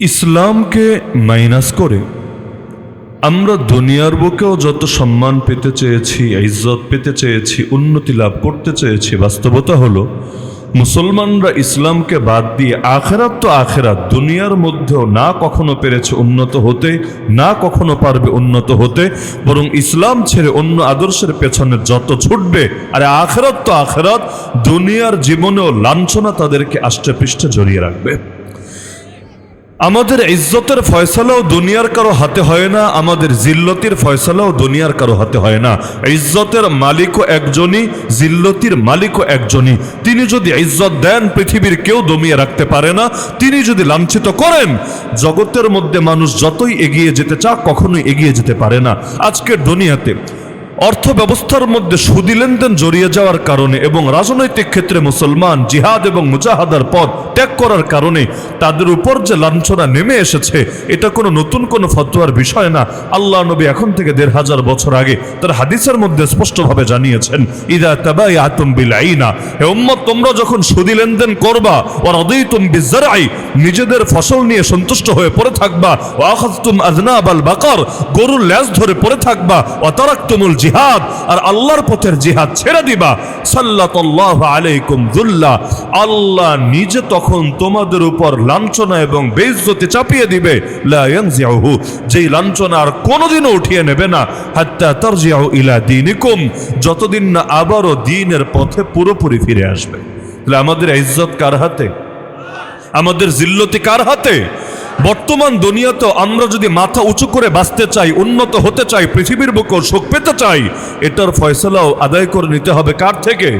ইসলামকে মাইনাস করে আমরা দুনিয়ার বুকেও যত সম্মান পেতে চেয়েছি, ইজ্জত পেতে চেয়েছি, উন্নতি লাভ করতে চেয়েছি, বাস্তবতা হলো মুসলমানরা ইসলামকে বাদ দিয়ে আখেরাত তো আখেরাত, দুনিয়ার মধ্যেও না কখনো পেরেছে উন্নত হতে, না কখনো পারবে উন্নত হতে, বরং ইসলাম ছেড়ে অন্য আদর্শের পেছনে যত ছুটবে, আরে আখেরাত তো আখেরাত, দুনিয়ার জীবনেও লাঞ্ছনা তাদেরকে আষ্টে পৃষ্ঠে জড়িয়ে রাখবে। আমাদের ইজ্জতের ফয়সালাও দুনিয়ার কারো হাতে হয় না, আমাদের জিল্লতির ফয়সালাও দুনিয়ার কারো হাতে হয় না। ইজ্জতের মালিকও একজনই, জিল্লতির মালিকও একজনই। তিনি যদি ইজ্জত দেন পৃথিবীর কেউ দমিয়ে রাখতে পারে না, তিনি যদি লাঞ্ছিত করেন জগতের মধ্যে মানুষ যতই এগিয়ে যেতে চাক কখনোই এগিয়ে যেতে পারে না। আজকের দুনিয়াতে অর্থ ব্যবস্থার মধ্যে সুদি লেনদেন জড়িয়ে যাওয়ার কারণে এবং রাজনৈতিক ক্ষেত্রে মুসলমান জিহাদ এবং মুজাহাদার পথ ত্যাগ করার কারণে তাদের উপর যে লাঞ্ছনা নেমে এসেছে, এটা কোনো নতুন কোনো ফতোয়ার বিষয় না। আল্লাহ নবী এখন থেকে ১৫০০ বছর আগে তার হাদিসের মধ্যে স্পষ্টভাবে জানিয়েছেন, ইদা তাবায়াতুম বিল আইনা, হে উম্মত তোমরা যখন সুদি লেনদেন করবা, ওয়া রাদিতুম বিজরাই, নিজেদের ফসল নিয়ে সন্তুষ্ট হয়ে পড়ে থাকবা, ওয়া আখাযতুম আযনাবাল বাকার, গরুর লেজ ধরে পড়ে থাকবা, ওয়া তারাকতুমুল জিহাদ, আর আল্লাহর পথের জিহাদ ছেড়ে দিবা, সাল্লাল্লাহু আলাইকুম যুল্লা, আল্লাহ নিজে তখন তোমাদের উপর লাঞ্ছনা এবং বেইজ্জতি চাপিয়ে দিবে, লা ইয়ানজিউহু, যেই লাঞ্ছনা আর কোনোদিনও উঠিয়ে নেবে না, হাত্তা তারজিউ ইলা দীনিকুম, যতদিন না আবারও দ্বীনের পথে পুরোপুরি ফিরে আসবে। তাহলে আমাদের ইজ্জত কার হাতে? আমাদের জিল্লতি কার হাতে? বর্তমান দুনিয়াতে আমরা যদি মাথা উঁচু করে বাঁচতে চাই, উন্নত হতে চাই, পৃথিবীর বুকেও সুখ পেতে চাই, এটার ফয়সালাও আদায় করে নিতে হবে কার থেকে?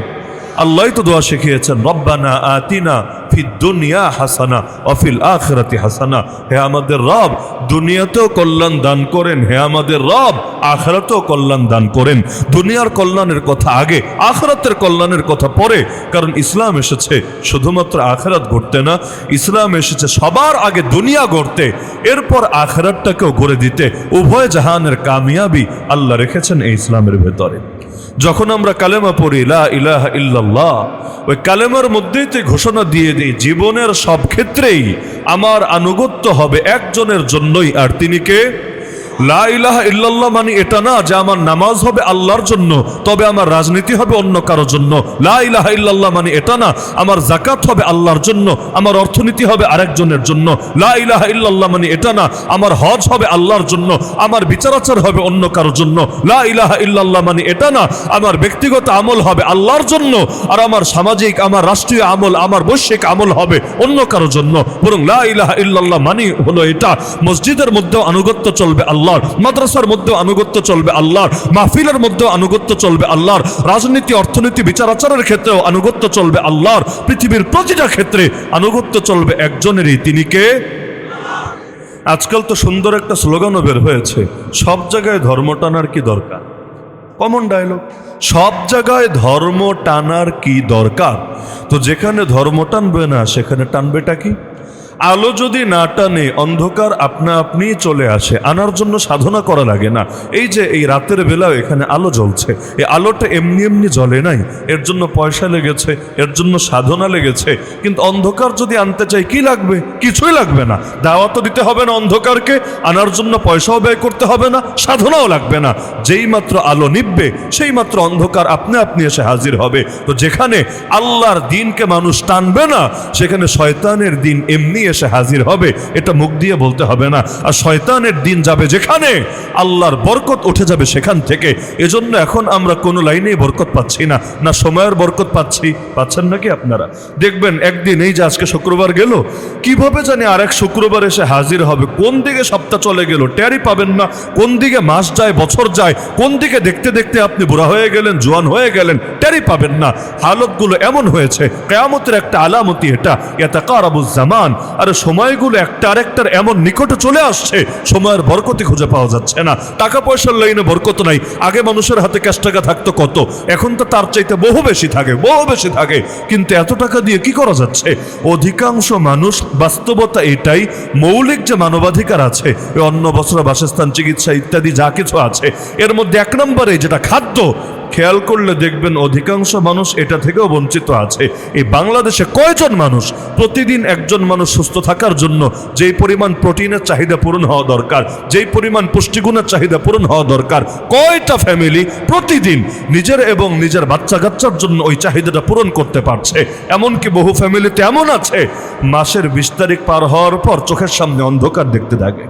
আল্লাহই তো দোয়া শিখিয়েছেন, রব্বানা আতিনা ফিদ দুনিয়া হাসানা ওয়া ফিল আখিরাতি হাসানা, হে আমাদের রব দুনিয়াতেও কল্যাণ দান করেন, হে আমাদের রব আখিরাতেও কল্যাণ দান করেন। দুনিয়ার কল্যাণের কথা আগে, আখিরাতের কল্যাণের কথা পরে, কারণ ইসলাম এসেছে শুধুমাত্র আখিরাত গড়তে না, ইসলাম এসেছে সবার আগে দুনিয়া গড়তে, এরপর আখিরাতটাকেও গড়ে দিতে। উভয় জাহানের কামিয়াবি আল্লাহ রেখেছেন এই ইসলামের ভেতরে। যখন আমরা কালেমা পড়ি লা ইলাহা ইল্লাল্লাহ, ওই কালেমার মধ্যেই তো ঘোষণা দিয়ে দিই জীবনের সব ক্ষেত্রেই আমার আনুগত্য হবে একজনের জন্যই, আর তিনি কে? লা ইলাহা ইল্লাল্লাহ মানে এটা না যে আমার নামাজ হবে আল্লাহর জন্য তবে আমার রাজনীতি হবে অন্য কারোর জন্য। লা ইলাহা ইল্লাল্লাহ মানে এটা না আমার যাকাত হবে আল্লাহর জন্য, আমার অর্থনীতি হবে আরেকজনের জন্য। লা ইলাহা ইল্লাল্লাহ মানে এটা না আমার হজ হবে আল্লাহর জন্য, আমার বিচারাচার হবে অন্য কারোর জন্য। লা ইলাহা ইল্লাল্লাহ মানে এটা না আমার ব্যক্তিগত আমল হবে আল্লাহর জন্য, আর আমার সামাজিক, আমার রাষ্ট্রীয় আমল, আমার বৈশ্বিক আমল হবে অন্য কারোর জন্য। বরং লা ইলাহা ইল্লাল্লাহ মানে হলো এটা মসজিদের মধ্যেও আনুগত্য চলবে আল্লাহ, মাদ্রাসার মধ্যেও আনুগত্য চলবে আল্লাহর, মাহফিলের মধ্যেও আনুগত্য চলবে আল্লাহর, রাজনীতি, অর্থনীতি, বিচার আচারের ক্ষেত্রেও আনুগত্য চলবে আল্লাহর, পৃথিবীর প্রতিটা ক্ষেত্রে আনুগত্য চলবে একজনেরই, তিনি কে? আজকাল তো সুন্দর একটা স্লোগানও বের হয়েছে, সব জায়গায় ধর্ম টানার কি দরকার? কমন ডায়লগ, সব জায়গায় ধর্ম টানার কি দরকার? তো যেখানে ধর্ম টানবে না সেখানে টানবেটা কি? আলো যদি না টানে অন্ধকার আপনা আপনি চলে আসে, আনার জন্য সাধনা করা লাগে না। এই যে এই রাতের বেলাও এখানে আলো জ্বলছে, এই আলোটা এমনি এমনি জ্বলে নাই, এর জন্য পয়সা লেগেছে, এর জন্য সাধনা লেগেছে। কিন্তু অন্ধকার যদি আনতে চাই কি লাগবে? কিছুই লাগবে না, দাওয়াতও দিতে হবে না, অন্ধকারকে আনার জন্য পয়সাও ব্যয় করতে হবে না, সাধনাও লাগবে না। যেই মাত্র আলো নিববে সেই মাত্র অন্ধকার আপনি আপনি এসে হাজির হবে। তো যেখানে আল্লাহর দিনকে মানুষ টানবে না সেখানে শয়তানের দিন এমনি এসে হাজির হবে, এটা মুখ দিয়ে বলতে হবে না। আর শয়তানের দিন যাবে যেখানে, আল্লাহর বরকত উঠে যাবে সেখান থেকে। এজন্য এখন আমরা কোনো লাইনেই বরকত পাচ্ছি না, না সময়ের বরকত পাচ্ছেন নাকি আপনারা? দেখবেন একদিন এই যে আজকে শুক্রবার গেল, কিভাবে জানি আরেক শুক্রবার এসে হাজির হবে, কোন দিকে সপ্তাহ চলে গেল টেরই পাবেন না, কোন দিকে মাস যায়, বছর যায়, কোন দিকে দেখতে দেখতে আপনি বুড়া হয়ে গেলেন, জোয়ান হয়ে গেলেন, টেরই পাবেন না। হালতগুলো এমন হয়েছে, কিয়ামতের একটা আলামতি এটা, ইয়াতাকারাবুজ জামান। আরে সময়গুলো একটা আরেকটার এমন নিকটে চলে আসছে, সময়ের বরকতই খুঁজে পাওয়া যাচ্ছে না। টাকা পয়সার লাইনে বরকত নাই। আগে মানুষের হাতে ক্যাশ টাকা থাকতো কত, এখন তো তার চাইতে বহু বেশি থাকে, বহু বেশি থাকে। কিন্তু এত টাকা দিয়ে কি করা যাচ্ছে? অধিকাংশ মানুষ, বাস্তবতা এটাই, মৌলিক যে মানবাধিকার আছে, অন্ন, বস্ত্র, বাসস্থান, চিকিৎসা ইত্যাদি যা কিছু আছে, এর মধ্যে এক নম্বরে যেটা খাদ্য, খেয়াল করলে দেখবেন অধিকাংশ মানুষ এটা থেকেও বঞ্চিত আছে। এই বাংলাদেশে কয়জন মানুষ প্রতিদিন একজন মানুষ সুস্থ থাকার জন্য যেই পরিমাণ প্রোটিনের চাহিদা পূরণ হওয়া দরকার, যেই পরিমাণ পুষ্টিগুণের চাহিদা পূরণ হওয়া দরকার, কয়টা ফ্যামিলি প্রতিদিন নিজের এবং নিজের বাচ্চা কাচ্চার জন্য ওই চাহিদাটা পূরণ করতে পারছে? এমনকি বহু ফ্যামিলিতে এমন আছে মাসের 20 তারিখ পার হওয়ার পর চোখের সামনে অন্ধকার দেখতে থাকে।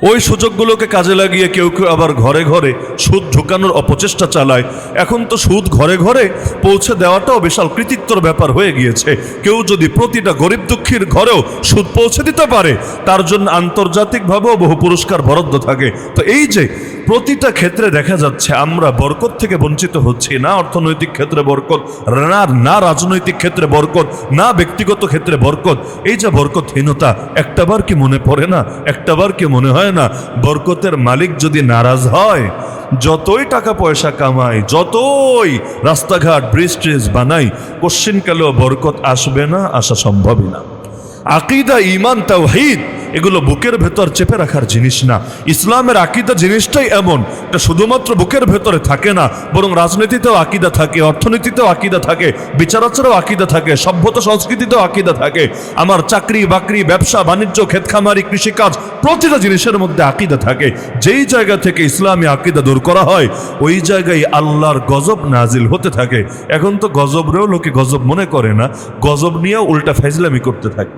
ওই সুযোগগুলোকে কাজে লাগিয়ে কেউ কেউ আবার ঘরে ঘরে সুদ ঢুকানোর অপচেষ্টা চালায়। এখন তো সুদ ঘরে ঘরে পৌঁছে দেওয়াটাও বিশাল কৃতিত্বর ব্যাপার হয়ে গিয়েছে। কেউ যদি প্রতিটা গরিব দুঃখীর ঘরেও সুদ পৌঁছে দিতে পারে, তার জন্য আন্তর্জাতিকভাবেও বহু পুরস্কার বরাদ্দ থাকে। তো এই যে প্রতিটা ক্ষেত্রে দেখা যাচ্ছে আমরা বরকত থেকে বঞ্চিত হচ্ছি, না অর্থনৈতিক ক্ষেত্রে বরকত, না রাজনৈতিক ক্ষেত্রে বরকত, না ব্যক্তিগত ক্ষেত্রে বরকত। এই যে বরকতহীনতা, একটাবার কি মনে পড়ে না, একটাবার কি মনে হয় না বরকতের মালিক যদি নারাজ হয়, যতই টাকা পয়সা কামাই, যতই রাস্তাঘাট ব্রিজ ট্রিজ বানাই, কোশ্চিনকালেও বরকত আসবে না, আসা সম্ভবই না। আকীদা, ঈমান, তাওহীদ এগুলো বুকের ভেতর চেপে রাখার জিনিস না। ইসলামের আকীদা জিনিসটাই এমন, এটা শুধুমাত্র বুকের ভেতরে থাকে না, বরং রাজনীতিতেও আকীদা থাকে, অর্থনীতিতেও আকীদা থাকে, বিচার আচারেও আকীদা থাকে, সভ্যতা সংস্কৃতিতেও আকীদা থাকে। আমার চাকরি বাকরি, ব্যবসা বাণিজ্য, ক্ষেতখামারি, কৃষিকাজ, প্রতিটা জিনিসের মধ্যে আকীদা থাকে। যেই জায়গা থেকে ইসলামী আকীদা দূর করা হয়, ওই জায়গায় আল্লাহর গজব নাজিল হতে থাকে। এখন তো গজবরেও লোকে গজব মনে করে না, গজব নিয়েও উল্টা ফাইজলামি করতে থাকে।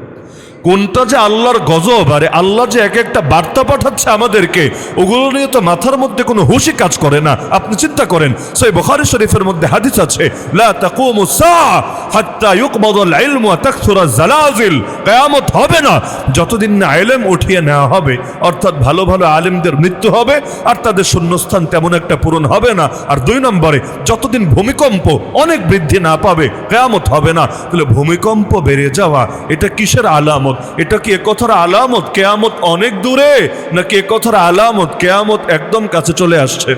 কোনটা যে আল্লাহর গজব, আরে আল্লাহ যে এক একটা বার্তা পাঠাচ্ছে আমাদেরকে, ওগুলো নিয়ে তো মাথার মধ্যে কোনো হুঁশি কাজ করে না। আপনি চিন্তা করেন, সহিহ বুখারী শরীফের মধ্যে হাদিস আছে, লা তাকুমুস সাআ হাত্তা ইউকবাদাল ইলমু ওয়া তাকসুরাজ জালাজিল। কিয়ামত হবে না যতদিন না ইলম উঠিয়ে নেওয়া হবে, অর্থাৎ ভালো ভালো আলেমদের মৃত্যু হবে আর তাদের শূন্যস্থান তেমন একটা পূরণ হবে না। আর 2 নম্বরে, যতদিন ভূমিকম্প অনেক বৃদ্ধি না পাবে, কিয়ামত হবে না। তাহলে ভূমিকম্প বেড়ে যাওয়া এটা কিসের আলামত? এটা কি একথার আলামত কিয়ামত অনেক দূরে, নাকি একথার আলামত কিয়ামত একদম কাছে চলে আসছে?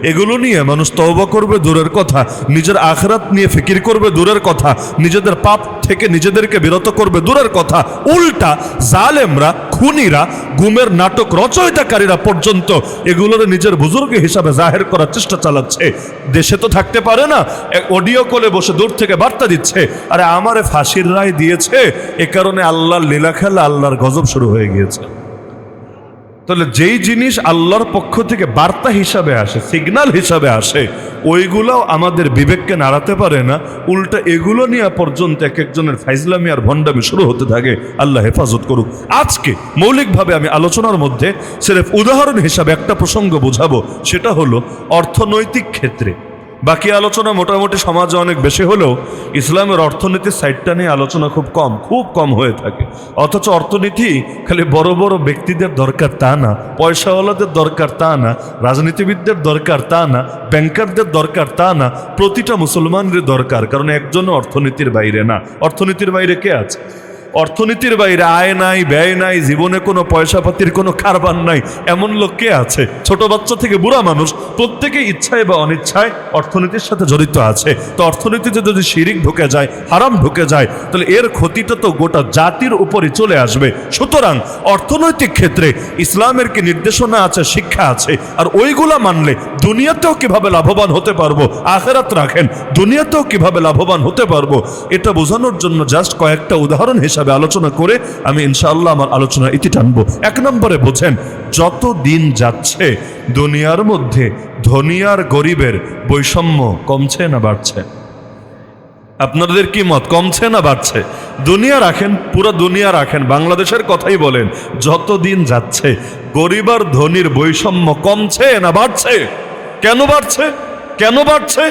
এগুলো নিয়ে মানুষ তওবা করবে দূরের কথা, নিজের আখিরাত নিয়ে ফিকির করবে দূরের কথা, নিজেদের পাপ থেকে নিজেদেরকে বিরত করবে দূরের কথা। উল্টা জালেমরা, খুনিরা, গুমের নাটক রচয়িতাকারীরা পর্যন্ত এগুলোর নিজের বুজুর্গ হিসাবে জাহের করার চেষ্টা চালাচ্ছে। দেশে তো থাকতে পারে না, অডিও কলে বসে দূর থেকে বার্তা দিচ্ছে, আরে আমারে ফাঁসির রায় দিয়েছে, এ কারণে আল্লাহর লীলা খেলা, আল্লাহর গজব শুরু হয়ে গিয়েছে। তাহলে যেই জিনিস আল্লাহর পক্ষ থেকে বার্তা হিসাবে আসে, সিগন্যাল হিসাবে আসে, ওইগুলোও আমাদের বিবেককে নাড়াতে পারে না, উল্টা এগুলো নিয়ে পর্যন্ত এক একজনের ফাইজলামি আর ভণ্ডামি শুরু হতে থাকে। আল্লাহ হেফাজত করুক। আজকে মৌলিকভাবে আমি আলোচনার মধ্যে সিরেফ উদাহরণ হিসাবে একটা প্রসঙ্গ বোঝাবো, সেটা হলো অর্থনৈতিক ক্ষেত্রে। বাকি আলোচনা মোটামুটি সমাজে অনেক বেশি হলেও ইসলামের অর্থনীতির সাইডটা নিয়ে আলোচনা খুব কম হয়ে থাকে। অথচ অর্থনীতি খালি বড় বড় ব্যক্তিদের দরকার তা না, পয়সাওয়ালাদের দরকার তা না, রাজনীতিবিদদের দরকার তা না, ব্যাংকারদের দরকার তা না, প্রতিটা মুসলমানের দরকার। কারণ একজনও অর্থনীতির বাইরে না। অর্থনীতির বাইরে কে আছে? অর্থনীতির বাইরে আয় নাই, ব্যয় নাই, জীবনে কোনো পয়সা পাতির কোনো কারবার নাই, এমন লোক কে আছে? ছোট বাচ্চা থেকে বুড়া মানুষ প্রত্যেকে ইচ্ছায় বা অনিচ্ছায় অর্থনীতির সাথে জড়িত আছে। তো অর্থনীতিতে যদি শিরিক ঢুকে যায়, হারাম ঢুকে যায়, তাহলে এর ক্ষতিটা তো গোটা জাতির উপরই চলে আসবে। সুতরাং অর্থনৈতিক ক্ষেত্রে ইসলামের কি নির্দেশনা আছে, শিক্ষা আছে, আর ওইগুলা মানলে দুনিয়াতেও কিভাবে লাভবান হতে পারবো, আখিরাত রাখেন, দুনিয়াতেও কিভাবে লাভবান হতে পারবো, এটা বোঝানোর জন্য জাস্ট কয়েকটা উদাহরণ হিসেবে আলোচনা করে আমি ইনশাআল্লাহ আমার আলোচনার ইতি টানবো। 1 নম্বরে বোঝেন, যত দিন যাচ্ছে দুনিয়ার মধ্যে ধনী আর গরিবের বৈষম্য কমছে না বাড়ছে? আপনাদের কি মত, কমছে না বাড়ছে? দুনিয়া রাখেন, পুরো দুনিয়া রাখেন, বাংলাদেশের কথাই বলেন, যত দিন যাচ্ছে গরিব আর ধনীর বৈষম্য কমছে না বাড়ছে? কেন বাড়ছে? কেন বাড়ছে?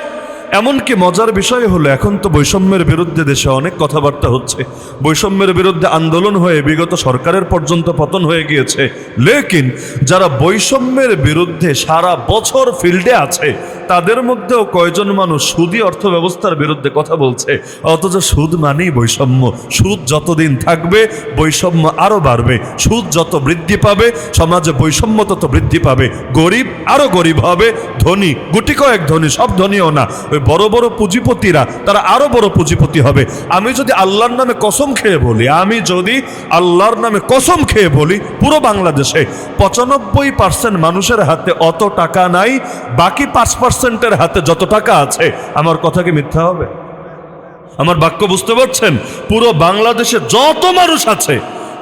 এমনকি মজার বিষয় হলো, এখন তো বৈষম্যের বিরুদ্ধে দেশে অনেক কথাবার্তা হচ্ছে, বৈষম্যের বিরুদ্ধে আন্দোলন হয়ে বিগত সরকারের পর্যন্ত পতন হয়ে গিয়েছে। লেকিন যারা বৈষম্যের বিরুদ্ধে সারা বছর ফিল্ডে আছে, তাদের মধ্যেও কয়জন মানুষ সুদী অর্থ ব্যবস্থার বিরুদ্ধে কথা বলছে? অথচ সুদ মানেই বৈষম্য। সুদ যতদিন থাকবে বৈষম্য আরো বাড়বে, সুদ যত বৃদ্ধি পাবে সমাজে বৈষম্য তত বৃদ্ধি পাবে, গরিব আরো গরিব হবে, ধনী গুটি কয়েক ধনী, সব ধনীও না, ওই ওই বড় বড় পুঁজিপতিরা তারা আরো বড় পুঁজিপতি হবে। আমি যদি আল্লাহর নামে কসম খেয়ে বলি, পুরো বাংলাদেশে 95% মানুষের হাতে অত টাকা নাই, বাকি 5%-এর হাতে যত টাকা আছে, আমার কথা কি মিথ্যা হবে? আমার বাক্য বুঝতে পারছেন? পুরো বাংলাদেশে যত মানুষ আছে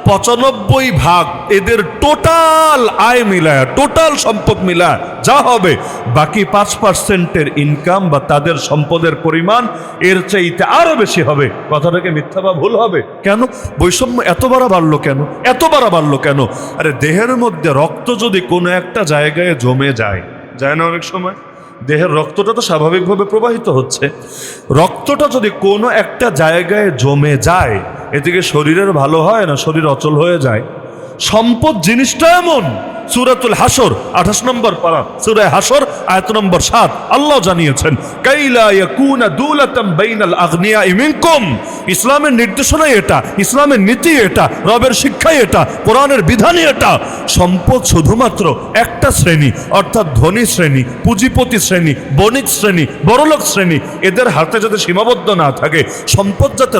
95% এদের টোটাল আয় মিলায়, টোটাল সম্পদ মিলায় যা হবে, বাকি 5%-এর ইনকাম বা তাদের সম্পদের পরিমাণ এর চাইতে আরো বেশি হবে। কথাটাকে মিথ্যা বা ভুল হবে? কেন? বৈষম্য এতবার বাড়লো কেন? আরে দেহের মধ্যে রক্ত যদি কোনো একটা জায়গায় জমে যায় না অনেক সময়, দেহের রক্তটা তো স্বাভাবিকভাবে প্রবাহিত হচ্ছে, রক্তটা যদি কোনো একটা জায়গায় জমে যায়, এদিকে শরীরের ভালো হয় না শরীর অচল হয়ে যায়? সম্পদ জিনিসটা এমন। সূরাতুল হাসর 28 নম্বর পারা, সূরা হাসর আয়াত নম্বর 7, আল্লাহ জানিয়েছেন কাইলা ইয়াকুনা দুলাতাম বাইনাল আগনিয়াই মিনকুম। ইসলামের নির্দেশনাই এটা, ইসলামের নীতি এটা, রবের শিক্ষাই এটা, কোরআনের বিধানই এটা। সম্পদ শুধুমাত্র একটা শ্রেণী, অর্থাৎ ধনী শ্রেণী, পুঁজিপতি শ্রেণী, বণিক শ্রেণী, বড়লোক শ্রেণী, এদের হাতে যাতে সীমাবদ্ধ না থাকে। সম্পদ যাতে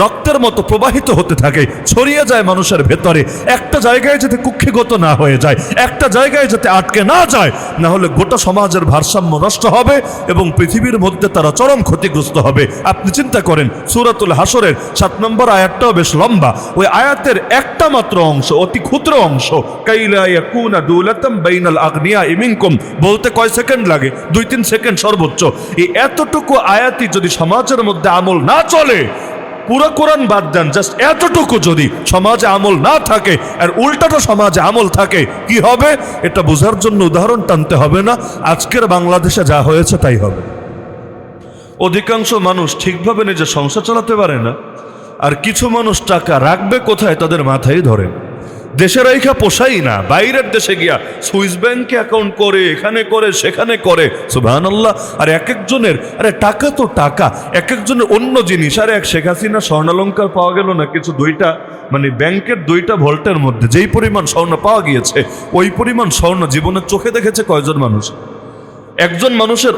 রক্তের মতো প্রবাহিত হতে থাকে, ছড়িয়ে যায় মানুষের ভেতরে, একটা জায়গায় যাতে কুক্ষিগত না হয়ে যায়, একটা জায়গায় যাতে আটকে না যায়, না হলে গোটা সমাজের ভারসাম্য নষ্ট হবে এবং পৃথিবীর মধ্যে তারা চরম ক্ষতিগ্রস্ত হবে। আপনি চিন্তা করেন, সূরাতুল হাসরের 7 নম্বর আয়াতটাও বেশ লম্বা, ওই আয়াতের একটা মাত্র অংশ, অতি ক্ষুদ্র অংশ, কাইলা ইয়াকুনা দুলাতাম বাইনাল আগনিয়াই মিনকুম, বলতে কয় সেকেন্ড লাগে? 2-3 সেকেন্ড সর্বোচ্চ। এই এতটুকু আয়াতই যদি সমাজের মধ্যে আমল না চলে, পুরো কোরআন বাদ দেন, জাস্ট এতটুকু যদি সমাজে আমল না থাকে আর উল্টাটা সমাজে আমল থাকে, কি হবে? এটা বোঝার জন্য উদাহরণ টানতে হবে না, আজকের বাংলাদেশে যা হয়েছে তাই হবে। অধিকাংশ মানুষ ঠিকভাবে নিজের সংসার চালাতে পারে না, আর কিছু মানুষ টাকা রাখবে কোথায় তাদের মাথায় ধরে। দেশের রেখা পোষাই না, বাইরের দেশে গিয়া সুইস ব্যাংকে অ্যাকাউন্ট করে, এখানে করে সেখানে করে, সুবহানাল্লাহ। আর এক একজনের, আরে টাকা তো টাকা, এক একজনের অন্য জিনিস। আরে এক শেখ হাসিনা স্বর্ণালঙ্কার পাওয়া গেল না কিছু, 2টা মানে ব্যাংকের 2টা ভল্টের মধ্যে যেই পরিমাণ স্বর্ণ পাওয়া গিয়েছে, ওই পরিমাণ স্বর্ণ জীবনের চোখে দেখেছে কয়জন মানুষ? একজন মানুষের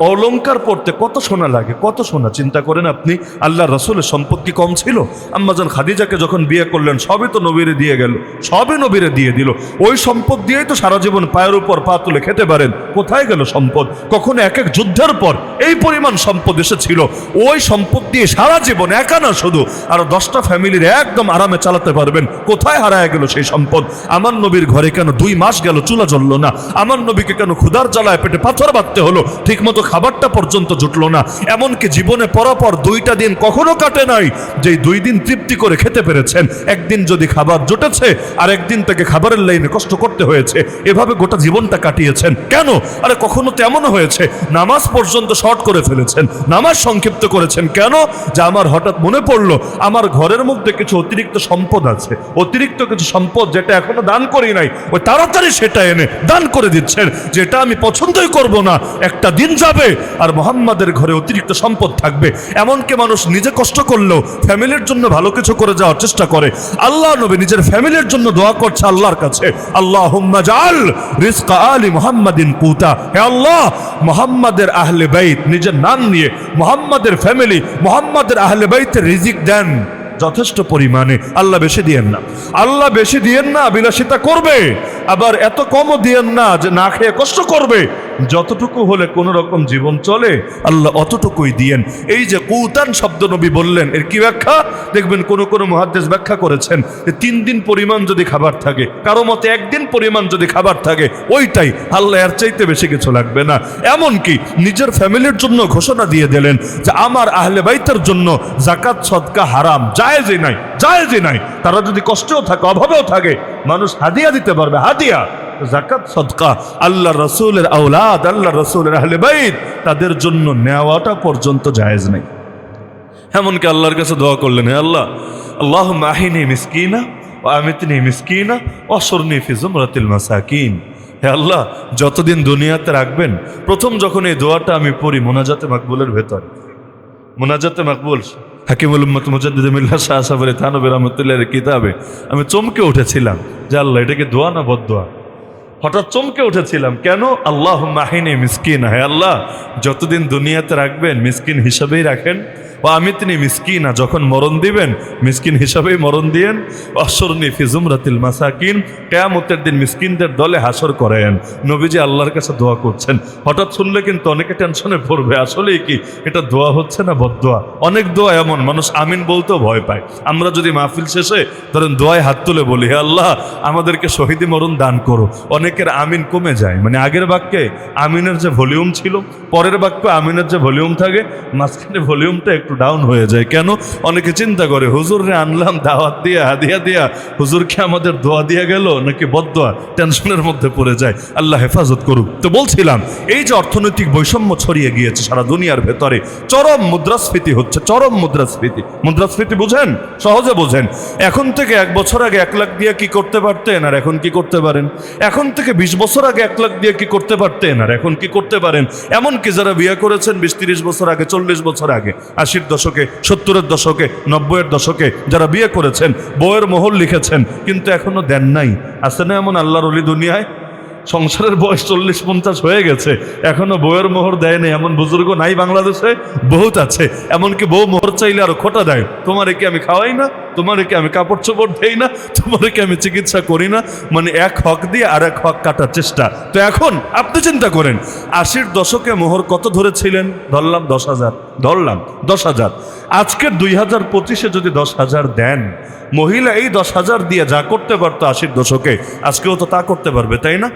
অলংকার পড়তে কত সোনা লাগে, কত সোনা চিন্তা করেন আপনি। আল্লাহ রাসূলের সম্পদ কি কম ছিল? আম্মাজান খাদিজাকে যখন বিয়ে করলেন, সবই তো নবীরে দিয়ে গেল, সবই নবীরে দিয়ে দিল। ওই সম্পদ দিয়েই তো সারা জীবন পায়ের উপর পা তুলে খেতে পারেন। কোথায় গেল সম্পদ? কখনো এক এক যুদ্ধের পর এই পরিমাণ সম্পদ এসেছিল, ওই সম্পদ দিয়ে সারা জীবন একা না শুধু আরো 10টা ফ্যামিলির একদম আরামে চালাতে পারবেন। কোথায় হারায় গেল সেই সম্পদ? আমার নবীর ঘরে কেন 2 মাস গেল চুলা জ্বললো না? আমার নবীকে কেন ক্ষুধার জ্বালায় পেটে পাথর বাঁধতে হলো? ঠিক মতো খাবারটা পর্যন্ত জুটলো না। এমনকি জীবনে পরপর 2টা দিন কখনো কাটে নাই যে 2 দিন তৃপ্তি করে খেতে পেরেছেন। একদিন যদি খাবার জুটেছে আর একদিন তাকে খাবারের লাইনে কষ্ট করতে হয়েছে, এভাবে গোটা জীবনটা কাটিয়েছেন কেন? আরে কখনো তো এমন হয়েছে নামাজ পর্যন্ত শর্ট করে ফেলেছেন, নামাজ সংক্ষিপ্ত করেছেন কেন? যে আমার হঠাৎ মনে পড়লো আমার ঘরের মধ্যে কিছু অতিরিক্ত সম্পদ আছে, অতিরিক্ত কিছু সম্পদ যেটা এখনো দান করি নাই, ওই তাড়াতাড়ি সেটা এনে দান করে দিচ্ছেন, যেটা আমি পছন্দই করব না। একটা দিন যাবে আর মুহাম্মাদের ঘরে অতিরিক্ত সম্পদ থাকবে। এমনকি মানুষ নিজে কষ্ট করলেও ফ্যামিলির জন্য ভালো কিছু করে যাওয়ার চেষ্টা করে। আল্লাহ নবী নিজের ফ্যামিলির জন্য দোয়া করছে আল্লাহর কাছে, আল্লাহুম্মা জাআল রিজকা আলি মুহাম্মাদিন কুতা। হে আল্লাহ, মুহাম্মাদের আহলে বাইত, নিজের নাম নিয়ে মুহাম্মাদের ফ্যামিলি, মুহাম্মাদের আহলে বাইতের রিজিক দেন যথেষ্ট পরিমাণে। আল্লাহ বেশি দিয়েন না, আল্লাহ বেশি দিয়েন না বিলাসিতা করবে, আবার এত কমও দিয়েন না যে না খেয়ে কষ্ট করবে। যতটুকু হলে কোনো রকম জীবন চলে আল্লাহ অতটুকুই দিয়েন। এই যে কুতান শব্দ নবী বললেন, এর কি ব্যাখ্যা? দেখবেন কোন কোন মুহাদ্দিস ব্যাখ্যা করেছেন যে 3 দিন পরিমাণ যদি খাবার থাকে, কারো মতে 1 দিন পরিমাণ যদি খাবার থাকে, ওইটাই আল্লাহ, এর চাইতে বেশি কিছু লাগবে না। এমনকি নিজের ফ্যামিলির জন্য ঘোষণা দিয়ে দিলেন যে আমার আহলে বাইতের জন্য যাকাত সদকা হারাম, জায়েজই নাই, জায়েজই নাই। তারা যদি কষ্টেও থাকে, অভাবেও থাকে, মানুষ হাদিয়া দিতে পারবে, হাদিয়া, যাকাত সদকা আল্লাহ রাসূলের আওলাদ, আল্লাহ রাসূলের আহলে বাইত, তাদের জন্য নেওয়াটা পর্যন্ত জায়েজ নাই। এমনকি আল্লাহর কাছে দোয়া করলেন, হে আল্লাহ, আল্লাহুম্মা আহিনি মিসকিনা ওয়া আমিতনি মিসকিনা ওয়াহশুরনি ফি জুমরাতিল মাসাকিন। হে আল্লাহ, যতদিন দুনিয়াতে রাখবেন, প্রথম যখন এই দোয়াটা আমি পড়ি মোনাজাতে মাকবুলের ভেতর, মোনাজাতে মাকবুল হাকিমুল উম্মত মুজাদ্দিদ মিল্লাত শাহ সাহেব থানবী রাহমাতুল্লাহির কিতাবে আমি চমকে উঠেছিলাম যে আল্লাহ, এটা কি দোয়া না বদদোয়া? হঠাৎ চমকে উঠেছিলাম। কেন? আল্লাহুম্মা আহিনি মিসকিন, হে আল্লাহ যতদিন দুনিয়াতে রাখবেন মিসকিন হিসাবেই রাখেন। ও আমিতনি মিসকিনা, যখন মরণ দিবেন মিসকিন হিসাবেই মরণ দিয়েন। অহশুরনি ফি জুমরাতিল মাসাকিন, কিয়ামতের দিন মিসকিনদের দলে হাসর করেন। নবীজি আল্লাহর কাছে দোয়া করছেন। হঠাৎ শুনলে কিন্তু অনেকে টেনশনে পড়বে, আসলেই কি এটা দোয়া হচ্ছে না বদদোয়া? অনেক দোয়া এমন মানুষ আমিন বলতেও ভয় পায়। আমরা যদি মাহফিল শেষে ধরেন দোয়ায় হাত তুলে বলি, হে আল্লাহ আমাদেরকে শহীদি মরণ দান করো, অনেকের আমিন কমে যায়। মানে আগের বাক্যে আমিনের যে ভলিউম ছিল, পরের বাক্যে আমিনের যে ভলিউম থাকে, মাঝখানে ভলিউমটা একটু ডাউন হয়ে যায়। কেন? অনেকে চিন্তা করে হুজুর রে আনলাম দাওয়াত দিয়া হাদিয়া দিয়া, হুজুরকে আমাদের দোয়া দিয়া গেল নাকি বদদোয়া, টেনশনের মধ্যে পড়ে যায়। আল্লাহ হেফাজত করুক। তো বলছিলাম এই যে অর্থনৈতিক বৈষম্য ছড়িয়ে গিয়েছে সারা দুনিয়ার ভেতরে, চরম মুদ্রাস্ফীতি হচ্ছে, চরম মুদ্রাস্ফীতি। মুদ্রাস্ফীতি বুঝেন? সহজে বোঝেন। এখন থেকে 1 বছর আগে 1 লাখ দিয়ে কি করতে পারতেন আর এখন কি করতে পারেন? এখন থেকে 20 বছর আগে 1 লাখ দিয়ে কি করতে পারতেন আর এখন কি করতে পারেন? এমনকি যারা বিয়ে করেছেন 20-30 বছর আগে, 40 বছর আগে, 80-র দশকে, 70-এর দশকে, 90-এর দশকে যারা বিয়ে করেছেন, বউয়ের মোহর লিখেছেন কিন্তু এখনো দেন নাই। আছে না এমন আল্লাহর ওলি দুনিয়ায়? সংসারের বয়স 40-50 হয়ে গেছে, এখনো বউয়ের মোহর দেয় নাই এমন বুজুর্গ নাই বাংলাদেশে? বহুত আছে। এমনকি বউ মোহর চাইলে আরো খোটা দেয়, তোমারে কি আমি খাওয়াই না, তোমারে কি আমি কাপড় চোপড় দেই না, তোমারে কি আমি চিকিৎসা করি না? মানে এক হক দিয়ে আর এক হক কাটার চেষ্টা। তো এখন আপনি চিন্তা করেন 80-র দশকে মোহর কত ধরেছিলেন? ধরলাম 10,000, ধরলাম 10,000। আজকের 2025-এ যদি 10,000 দেন, মহিলা এই 10,000 দিয়ে যা করতে পারতো 80-র দশকে, আজকেও তো তা করতে পারবে, তাই না?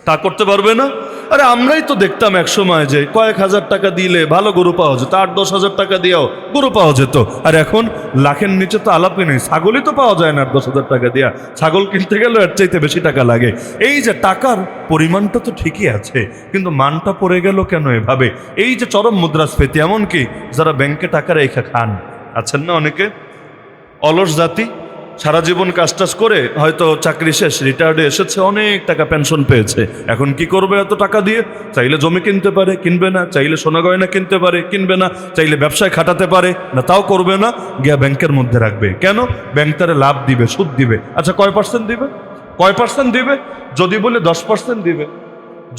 তা করতে পারবে না? আরে আমরাই তো দেখতাম এক সময় যে কয়েক হাজার টাকা দিলে ভালো গরু পাওয়া যেত, 8-10,000 টাকা দিয়েও গরু পাওয়া যেত। আর এখন লাখের নিচে তো আলাপই নেই, ছাগলই তো পাওয়া যায় না 8-10,000 টাকা দিয়া। ছাগল কিনতে গেলেও এর চাইতে বেশি টাকা লাগে। এই যে টাকার পরিমাণটা তো ঠিকই আছে, কিন্তু মানটা পড়ে গেল কেন এভাবে? এই যে চরম মুদ্রাস্ফীতি, এমনকি যারা ব্যাংকে টাকা রেখে খান, আছেন না অনেকে অলস জাতি, সারা জীবন কাজ টাজ করে হয়তো চাকরি শেষ, রিটায়ার্ডে এসেছে, অনেক টাকা পেনশন পেয়েছে, এখন কি করবে এত টাকা দিয়ে? চাইলে জমি কিনতে পারে, কিনবে না। চাইলে সোনা গয়না কিনতে পারে, কিনবে না। চাইলে ব্যবসায় খাটাতে পারে না, তাও করবে না। গিয়া ব্যাংকের মধ্যে রাখবে। কেন? ব্যাংক তারে লাভ দিবে, সুদ দিবে। আচ্ছা কয় পার্সেন্ট দিবে? কয় পার্সেন্ট দিবে? যদি বলে 10% দিবে,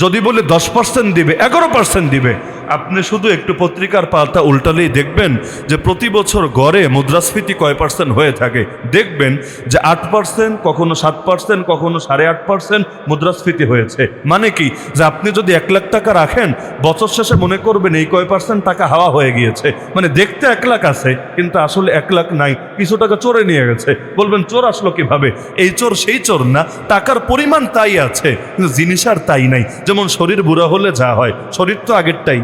যদি বলে 10% দিবে, 11% দিবে। আপনি শুধু একটু পত্রিকার পাতা উল্টালেই দেখবেন যে প্রতি বছর গড়ে মুদ্রাস্ফীতি কয় পার্সেন্ট হয়ে থাকে। দেখবেন যে 8%, কখনো 7%, কখনো 8.5% মুদ্রাস্ফীতি হয়েছে। মানে কি? যে আপনি যদি 1 লাখ টাকা রাখেন, বছর শেষে মনে করবেন এই কয় পার্সেন্ট টাকা হাওয়া হয়ে গিয়েছে। মানে দেখতে 1 লাখ আছে কিন্তু আসলে 1 লাখ নাই, কিছু টাকা চোরে নিয়ে গেছে। বলবেন চোর আসলো কিভাবে? এই চোর সেই চোর না, টাকার পরিমাণ তাই আছে কিন্তু জিনিস আর তাই নাই। যেমন শরীর বুড়া হলে যা হয়, শরীর তো আগেরটাই,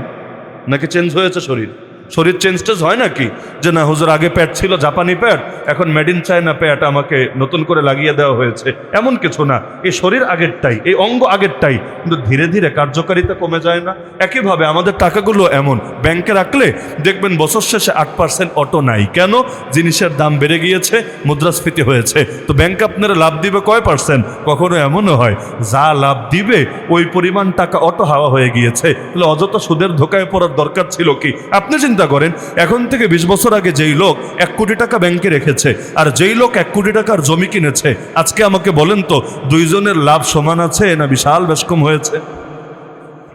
নাকি চেঞ্জ হয়েছে শরীর? শরীর চেঞ্জ হয় নাকি? যে না হুজুর আগে প্যাট ছিল জাপানি প্যাট, এখন মেড ইন চায়না প্যাট আমাকে নতুন করে লাগিয়ে দেওয়া হয়েছে, এমন কিছু না। এই শরীর আগেরটাই, এই অঙ্গ আগেরটাই, কিন্তু ধীরে ধীরে কার্যকারিতা কমে যায় না? একইভাবে আমাদের টাকাগুলো এমন, ব্যাংকে রাখলে দেখবেন বছর শেষে 8% অটো নাই। কেন? জিনিসের দাম বেড়ে গিয়েছে, মুদ্রাস্ফীতি হয়েছে। তো ব্যাংক আপনারা লাভ দিবে কয় পার্সেন্ট? কখনো এমনও হয় যা লাভ দিবে ওই পরিমাণ টাকা অটো হাওয়া হয়ে গিয়েছে। তাহলে অযথা সুদের ধোকায় পড়ার দরকার ছিল কি? আপনি চিন্তা করেন, এখন থেকে 20 বছর আগে যেই লোক 1 কোটি টাকা ব্যাংকে রেখেছে আর যেই লোক 1 কোটি টাকার জমি কিনেছে, আজকে আমাকে বলেন তো দুইজনের লাভ সমান আছে না বিশাল বেশ কম হয়েছে?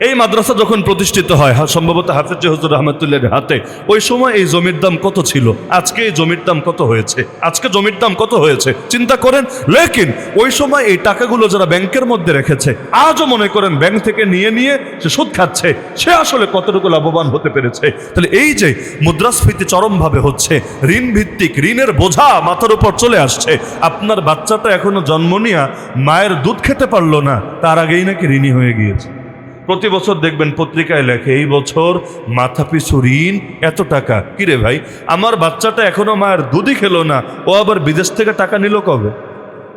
এই মাদ্রাসা যখন প্রতিষ্ঠিত হয় সম্ভবত হাফেজ হুজুর রহমতুল্লাহর হাতে, ওই সময় এই জমির দাম কত ছিল? আজকে এই জমির দাম কত হয়েছে? আজকে জমির দাম কত হয়েছে চিন্তা করেন। লেকিন ওই সময় এই টাকাগুলো যারা ব্যাংকের মধ্যে রেখেছে, আজও মনে করেন ব্যাংক থেকে নিয়ে নিয়ে সে সুদ খাচ্ছে, সে আসলে কতটুকু লাভবান হতে পেরেছে? তাহলে এই যে মুদ্রাস্ফীতি চরমভাবে হচ্ছে, ঋণ ভিত্তিক, ঋণের বোঝা মাথার উপর চলে আসছে। আপনার বাচ্চাটা এখনো জন্ম নিয়ে মায়ের দুধ খেতে পারলো না, তার আগেই নাকি ঋণী হয়ে গিয়েছে। প্রতি বছর দেখবেন পত্রিকায় লেখে এই বছর মাথাপিছু ঋণ এত টাকা। কিরে ভাই, আমার বাচ্চাটা এখনো মায়ের দুধই খেলো না, ও আবার বিদেশ থেকে টাকা নিল কবে?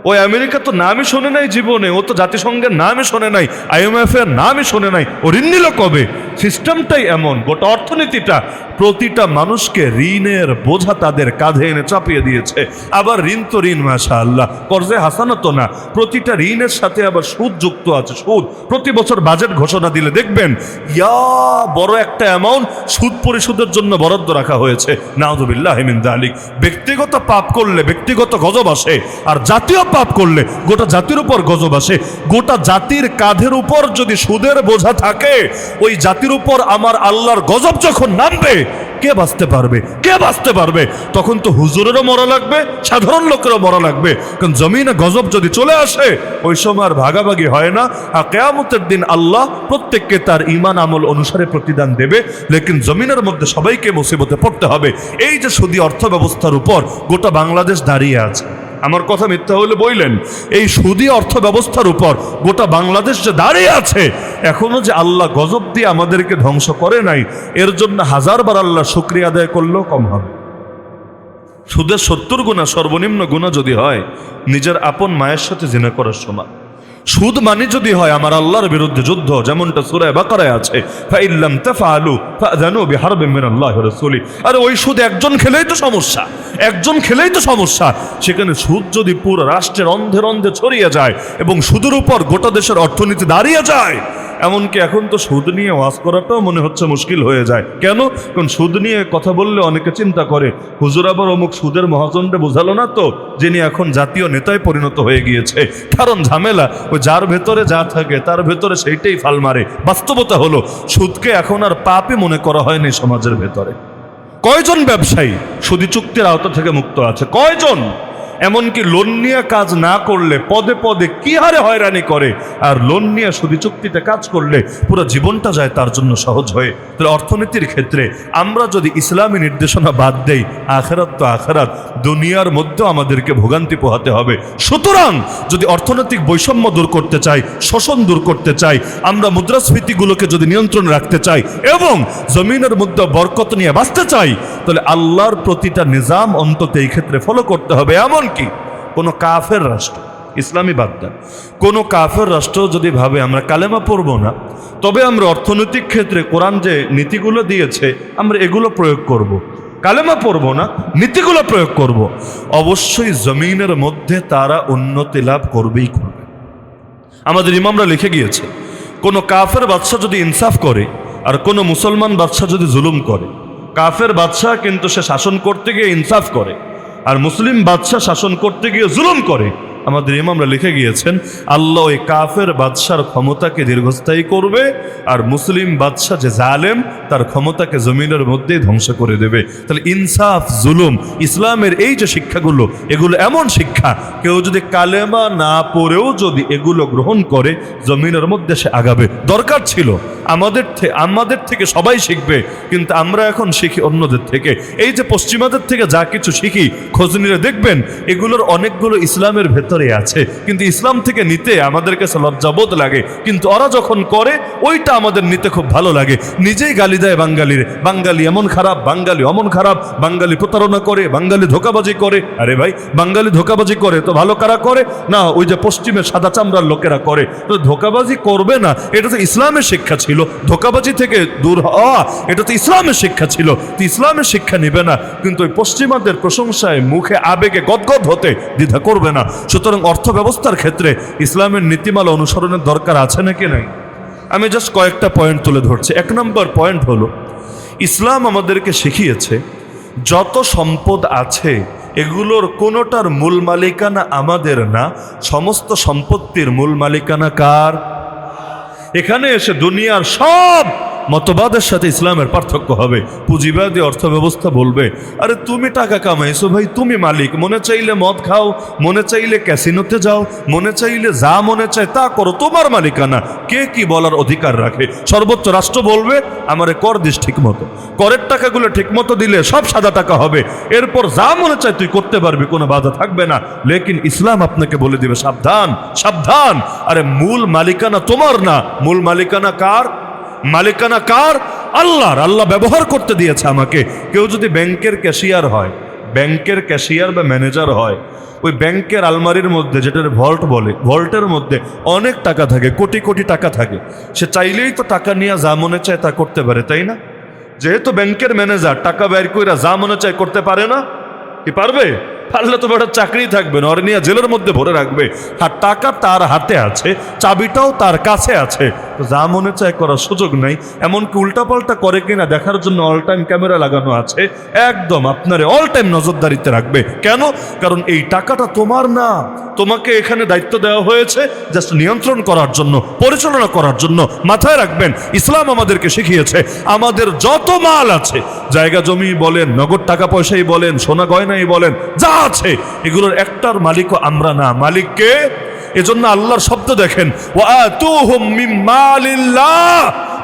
ওই আমেরিকা তো নামই শোনে নাই জীবনে, ও তো জাতিসংঘের নামই শোনে নাই, IMF এর নামই শোনে নাই, ও ঋণ নিল কবে? সিস্টেমটাই এমন, গোটা অর্থনীতিটা প্রতিটা মানুষকে ঋণের বোঝা তাদের কাঁধে এনে চাপিয়ে দিয়েছে। আবার ঋণ তো ঋণ, মাশাআল্লাহ, কর্জে হাসানা তো না, প্রতিটা ঋণের সাথে আবার সুদ যুক্ত আছে। সুদ প্রতি বছর বাজেট ঘোষণা দিলে দেখবেন বড় একটা অ্যামাউন্ট সুদ পরিশোধের জন্য বরাদ্দ রাখা হয়েছে। নাউযুবিল্লাহি মিন যালিক। ব্যক্তিগত পাপ করলে ব্যক্তিগত গজব আসে, আর জাতীয় পাপ করলে গোটা জাতির উপর গজব আসে। গোটা জাতির কাঁধের উপর যদি সুদের বোঝা থাকে, ওই জাতির উপর আমার আল্লাহর গজব যখন নামবে, কে বাঁচতে পারবে? কে বাঁচতে পারবে? তখন তো হুজুরেরও মরা লাগবে, সাধারণ লোকেরও মরা লাগবে। কারণ জমিনে গজব যদি চলে আসে, ওই সময় আর ভাগাভাগি হয় না। আর কিয়ামতের দিন আল্লাহ প্রত্যেককে তার ঈমান আমল অনুসারে প্রতিদান দেবে, লেকিন জমিনের মধ্যে সবাইকে মুসিবতে পড়তে হবে। এই যে সুদী অর্থ ব্যবস্থার উপর গোটা বাংলাদেশ দাঁড়িয়ে আছে, আমার কথা মিথ্যা হলে বললেন, এই সুদী অর্থ ব্যবস্থার উপর গোটা বাংলাদেশ যে দাঁড়িয়ে আছে, এখনো যে আল্লাহ গজব দিয়ে আমাদেরকে ধ্বংস করে নাই, এর জন্য হাজারবার আল্লাহ শুকরিয়া আদায় করলেও কম হবে। সুদের 70 গুণা সর্বনিম্ন গুণা যদি হয় নিজের আপন মায়ের সাথে জিনা করার সমান। সুদ মানে যদি হয় আমার আল্লাহর বিরুদ্ধে যুদ্ধ, যেমনটা সূরা বাকারায় আছে, ফাইল্লাম তাফআলু ফাযানু বিহারবিন মিনাল্লাহি ওয়া রাসূলি। আরে ওই সুদ একজন খেলেই তো সমস্যা, একজন খেলেই তো সমস্যা। সেখানে সুদ যদি পুরো রাষ্ট্রের অন্ধে অন্ধে ছড়িয়ে যায় এবং সুদের উপর গোটা দেশের অর্থনীতি দাঁড়িয়ে যায়, এমনকি এখন তো সুদ নিয়ে ওয়াজ করাটাও মনে হচ্ছে মুশকিল হয়ে যায়। কেন? কারণ সুদ নিয়ে কথা বললে অনেকে চিন্তা করে, হুজুর আবার অমুক সুদের মহাজনরে বোঝালো না তো, যিনি এখন জাতীয় নেতায় পরিণত হয়ে গিয়েছে। কারণ ঝামেলা ওই যার ভেতরে যা থাকে তার ভেতরে সেইটাই ফাল মারে। বাস্তবতা হলো সুদকে এখন আর পাপই মনে করা হয়নি সমাজের ভেতরে। কয়জন ব্যবসায়ী সুদী চুক্তির আওতা থেকে মুক্ত আছে? কয়জন? এমনকি লোন নিয়ে কাজ না করলে পদে পদে কি হারে হয়রানি করে, আর লোন নিয়ে সুদী চুক্তিতে কাজ করলে পুরো জীবনটা যায় তার জন্য সহজ হয়ে। তাহলে অর্থনীতির ক্ষেত্রে আমরা যদি ইসলামী নির্দেশনা বাদ দেই, আখেরাত তো আখেরাত, দুনিয়ার মধ্যেও আমাদেরকে ভোগান্তি পোহাতে হবে। সুতরাং যদি অর্থনৈতিক বৈষম্য দূর করতে চাই, শোষণ দূর করতে চাই, আমরা মুদ্রাস্ফীতিগুলোকে যদি নিয়ন্ত্রণে রাখতে চাই এবং জমিনের মধ্যে বরকত নিয়ে বাঁচতে চাই, তাহলে আল্লাহর প্রতিটা নিজাম অন্তত এই ক্ষেত্রে ফলো করতে হবে। এমনকি কোনো কাফের রাষ্ট্র, ইসলামী বাদ দেন, কোনো কাফের রাষ্ট্র যদি ভাবে আমরা কালেমা পড়ব না, তবে আমরা অর্থনৈতিক ক্ষেত্রে কোরআন যে নীতিগুলো দিয়েছে আমরা এগুলো প্রয়োগ করব, কালেমা পড়ব না, নীতিগুলো প্রয়োগ করব, অবশ্যই জমিনের মধ্যে তারা উন্নতি লাভ করবেই করবে। আমাদের ইমামরা লিখে গিয়েছে, কোনো কাফের বাদশা যদি ইনসাফ করে আর কোনো মুসলমান বাদশা যদি জুলুম করে, কাফের বাদশা কিন্তু সে শাসন করতে গিয়ে ইনসাফ করে, আর মুসলিম বাদশা শাসন করতে গিয়ে জুলুম করে, আমাদের ইমামরা লিখে গিয়েছেন আল্লাহ ওই কাফের বাদশার ক্ষমতাকে দীর্ঘস্থায়ী করবে, আর মুসলিম বাদশা যে জালেম তার ক্ষমতাকে জমিনের মধ্যেই ধ্বংস করে দেবে। তাহলে ইনসাফ, জুলুম, ইসলামের এই যে শিক্ষাগুলো, এগুলো এমন শিক্ষা, কেউ যদি কালেমা না পড়েও যদি এগুলো গ্রহণ করে জমিনের মধ্যে সে আগাবে। দরকার ছিল আমাদের থেকে সবাই শিখবে, কিন্তু আমরা এখন শিখি অন্যদের থেকে। এই যে পশ্চিমাদের থেকে যা কিছু শিখি, খোঁজ নিলে দেখবেন এগুলোর অনেকগুলো ইসলামের ভেতরে আছে, কিন্তু ইসলাম থেকে নিতে আমাদের কাছে লজ্জাবোধ লাগে, কিন্তু ওরা যখন করে ওইটা আমাদের নিতে খুব ভালো লাগে। নিজেই গালি দেয় বাঙালির, বাঙালি এমন খারাপ, বাঙালি অমন খারাপ, বাঙালি প্রতারণা করে, বাঙালি ধোকাবাজি করে। আরে ভাই, বাঙালি ধোকাবাজি করে তো ভালো কারা করে? না, ওই যে পশ্চিমের সাদা চামড়ার লোকেরা করে। তো ধোকাবাজি করবে না, এটা তো ইসলামের শিক্ষা ছিল। ধোকাবাজি থেকে দূর হওয়া, এটা তো ইসলামের শিক্ষা ছিল। তো ইসলামের শিক্ষা নিবে না, কিন্তু ওই পশ্চিমাদের প্রশংসায় মুখে আবেগে গদগদ হতে দ্বিধা করবে না। সুতরাং অর্থ ব্যবস্থার ক্ষেত্রে ইসলামের নীতিমালা অনুসরণের দরকার আছে নাকি নাই? আমি জাস্ট কয়েকটা পয়েন্ট তুলে ধরছি। 1 নম্বর পয়েন্ট হলো, ইসলাম আমাদেরকে শিখিয়েছে যত সম্পদ আছে এগুলোর কোনোটার মূল মালিকানা আমাদের না, সমস্ত সম্পত্তির মূল মালিকানা কার? এখানে এসে দুনিয়ার সব মতবাদের সাথে ইসলামের পার্থক্য হবে। পুঁজিবাদী অর্থ ব্যবস্থা বলবে, আরে তুমি টাকা কামাইছো ভাই, তুমি মালিক, মনে চাইলে মদ খাও, মনে চাইলে ক্যাসিনোতে যাও, মনে চাইলে যা মনে চায় তা করো, তোমার মালিকানা। কে কি বলার অধিকার রাখে? সর্বোচ্চ রাষ্ট্র বলবে আমারে কর দিস ঠিক মতো, করের টাকাগুলো ঠিক মতো দিলে সব সাদা টাকা হবে, এরপর যা মনে চায় তুই করতে পারবি, কোনো বাধা থাকবে না। লেকিন ইসলাম আপনাকে বলে দিবে সাবধান সাবধান, আরে মূল মালিকানা তোমার না, মূল মালিকানা কার? মালিকানা কার? আল্লাহর। আল্লাহ ব্যবহার করতে দিয়েছে আমাকে। কেউ যদি ব্যাংকের ক্যাশিয়ার হয়, ব্যাংকের ক্যাশিয়ার বা ম্যানেজার হয়, ওই ব্যাংকের আলমারির মধ্যে, যেটার ভল্ট বলে, ভল্টের মধ্যে অনেক টাকা থাকে, কোটি কোটি টাকা থাকে। সে চাইলেই তো টাকা নিয়ে যা মনে চায় তা করতে পারে, তাই না? যেহেতু ব্যাংকের ম্যানেজার, টাকা বের কইরা যা মনে চায় করতে পারে না? কি পারবে? পারলে তো বেটা চাকরি থাকবে না, ওর নিয়ে জেলের মধ্যে ভরে রাখবে। আর টাকা তার হাতে আছে, চাবিটাও তার কাছে আছে, তো যা মনে চায় করার সুযোগ নাই। এমনকি উল্টাপাল্টা করে কিনা দেখার জন্য অল টাইম ক্যামেরা লাগানো আছে, একদম আপনারে অল টাইম নজরদারিতে রাখবে। কেন? কারণ এই টাকাটা তোমার না, তোমাকে এখানে দায়িত্ব দেওয়া হয়েছে জাস্ট নিয়ন্ত্রণ করার জন্য, পরিচালনা করার জন্য। মাথায় রাখবেন, ইসলাম আমাদেরকে শিখিয়েছে আমাদের যত মাল আছে, জায়গা জমি বলেন, নগদ টাকা পয়সাই বলেন, সোনা গয়নাই বলেন, যা আছে এগুলোর একটার মালিকও আমরা না, মালিককে। এজন্য আল্লাহর শব্দ দেখেন, ওয়াতুহুম মিম্মালিল্লাহ,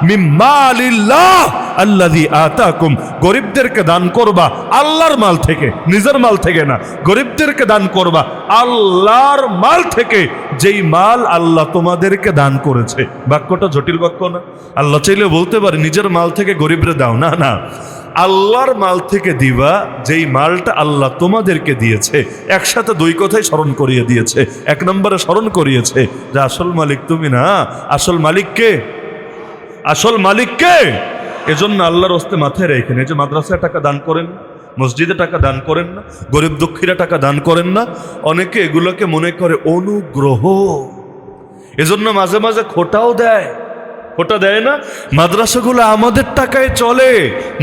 মিম্মালিল্লাহ আল্লাযী আতাকুম। গরিবদেরকে দান করবা আল্লাহর মাল থেকে, নিজের মাল থেকে না। গরিবদেরকে দান করবা আল্লাহর মাল থেকে, যেই মাল আল্লাহ তোমাদেরকে দান করেছে। বাক্যটা জটিল বাক্য না? আল্লাহ চাইলে বলতে পারে নিজের মাল থেকে গরিবরে দাও, না না, আল্লাহর মাল থেকে দিবা যেই মালটা আল্লাহ তোমাদেরকে দিয়েছে। একসাথে দুই কথাই স্মরণ করিয়ে দিয়েছে। এক নম্বরে স্মরণ করিয়েছে যে আসল মালিক তুমি না, আসল মালিক কে? আসল মালিক কে? এজন্য আল্লাহর হস্তে মাথায় রেখেন, এই যে মাদ্রাসায় টাকা দান করেন না, মসজিদে টাকা দান করেন না, গরিব দুঃখীরা টাকা দান করেন না, অনেকে এগুলোকে মনে করে অনুগ্রহ। এজন্য মাঝে মাঝে খোটাও দেয়। খোটা দেয় না? মাদ্রাসাগুলো আমাদের টাকায় চলে,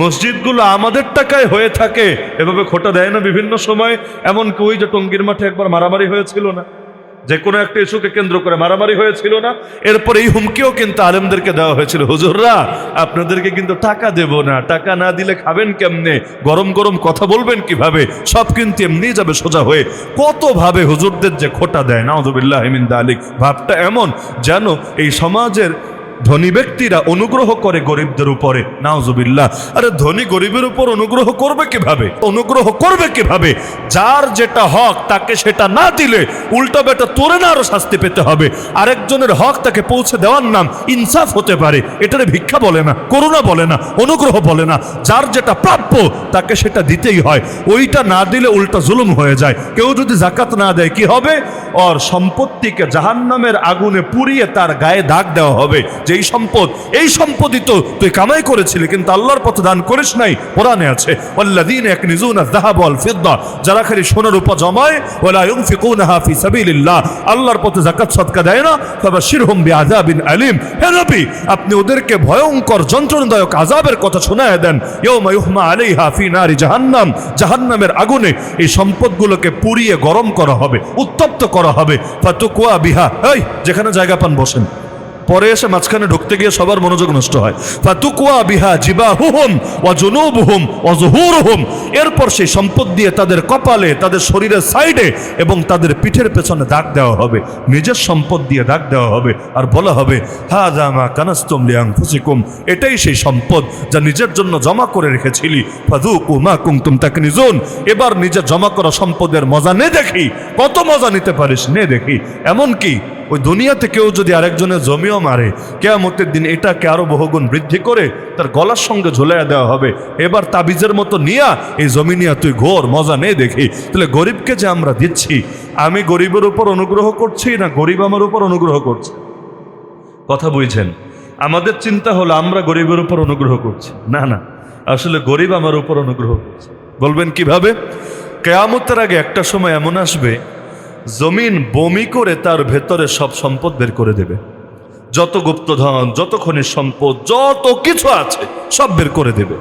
মসজিদগুলো আমাদের টাকায় হয়ে থাকে, এভাবে খোটা দেয় না বিভিন্ন সময়। এমনকি ওই যে টঙ্গীর মাঠে একবার মারামারি হয়েছিল না, যে কোনো একটা ইস্যুকে কেন্দ্র করে মারামারি হয়েছিল না? এরপর এই হুমকিও কিন্তু আলেমদেরকে দেওয়া হয়েছিল, হুজুররা আপনাদেরকে কিন্তু টাকা দেব না, টাকা না দিলে খাবেন কেমনে, গরম গরম কথা বলবেন কিভাবে, সব কিন্তু এমনি যাবে সোজা হয়ে। কত ভাবে হুজুরদের যে খোটা দেয়, নাউযুবিল্লাহি মিন যালিক। ভাবটা এমন যেন এই সমাজের ধনী ব্যক্তিরা অনুগ্রহ করে গরিবদের উপরে, নাউযুবিল্লাহ। আরে ধনী গরিবের উপর অনুগ্রহ করবে কিভাবে? অনুগ্রহ করবে কিভাবে? যার যেটা হক তাকে সেটা না দিলে উল্টা বেটা তোরে না আরো শাস্তি পেতে হবে। আরেকজনের হক তাকে পৌঁছে দেওয়ার নাম ইনসাফ হতে পারে, এটারে ভিক্ষা বলে না, করুণা বলে না, অনুগ্রহ বলে না। যার যেটা প্রাপ্য তাকে সেটা দিতেই হয়, ওইটা না দিলে উল্টা জুলুম হয়ে যায়। কেউ যদি যাকাত না দেয় কি হবে? ওর সম্পত্তিকে জাহান্নামের আগুনে পুড়িয়ে তার গায়ে দাগ দেওয়া হবে। যেই সম্পদ, এই সম্পদই তো তুই কামাই করেছিলি কিন্তু আল্লাহর পথে দান করিস নাই। কোরআনে আছে, ওয়াল্লাযীনা ইয়াকনিজুনা আয-যাহাব ওয়াল ফিদ্দা, যারা খালি সোনা রূপা জমায়, ওয়ালা ইউনফিকুনাহা ফি সাবিলিল্লাহ, আল্লাহর পথে যাকাত সাদকা দেয় না, ফাবাশশিরহুম বিআযাবিন আলীম। হে নবী, আপনি ওদেরকে ভয়ঙ্কর যন্ত্রণাদায়ক আযাবের কথা শোনায় দেন। ইয়াউমা ইউহমা আলাইহা ফি নারি জাহান্নাম, জাহান্নামের আগুনে এই সম্পদগুলোকে পুড়িয়ে গরম করা হবে, উত্তপ্ত করা হবে। ফাতুকুয়া বিহা, এই যেখানে জায়গা পান বসেন, পরে এসে মাঝখানে ঢুকতে গিয়ে সবার মনোযোগ নষ্ট হয়। ফাতুকুয়া বিহা জিবাহুহুম ওয়া জুনুবুহুম ওয়া যুহুরুহুম, এরপর সেই সম্পদ দিয়ে তাদের কপালে, তাদের শরীরের সাইডে এবং তাদের পিঠের পেছনে দাগ দেওয়া হবে, নিজের সম্পদ দিয়ে দাগ দেওয়া হবে। আর বলা হবে, হাযা মা কানাসতুম লিআনফুসিকুম, এটাই সেই সম্পদ যা নিজের জন্য জমা করে রেখেছিলি। ফাযুকু মা কুনতুম তাকনিজুন, এবার নিজের জমা করা সম্পদের মজা নে দেখি, কত মজা নিতে পারিস নে দেখি। এমনকি ওই দুনিয়াতে কেউ যদি আরেকজনের জমিও মারে, কিয়ামতের দিন এটাকে আরো বহুগুণ বৃদ্ধি করে তার গলার সঙ্গে ঝুলাইয়া দেওয়া হবে। এবার তাবিজের মতো নিয়া এই জমি নিয়া তুই ঘোর, মজা নেই দেখি। তাহলে গরিবকে যে আমরা দিচ্ছি, আমি গরিবের উপর অনুগ্রহ করছি না গরিব আমার উপর অনুগ্রহ করছে? কথা বুঝছেন? আমাদের চিন্তা হলো আমরা গরিবের উপর অনুগ্রহ করছি, না না, আসলে গরিব আমার উপর অনুগ্রহ করছে। বলবেন কিভাবে? কিয়ামতের আগে একটা সময় এমন আসবে, জমিন বমি করে তার ভেতরে সব সম্পদ বের করে দেবে, যত গুপ্তধন, যত খনিজ সম্পদ, যত কিছু আছে সব বের করে দেবে।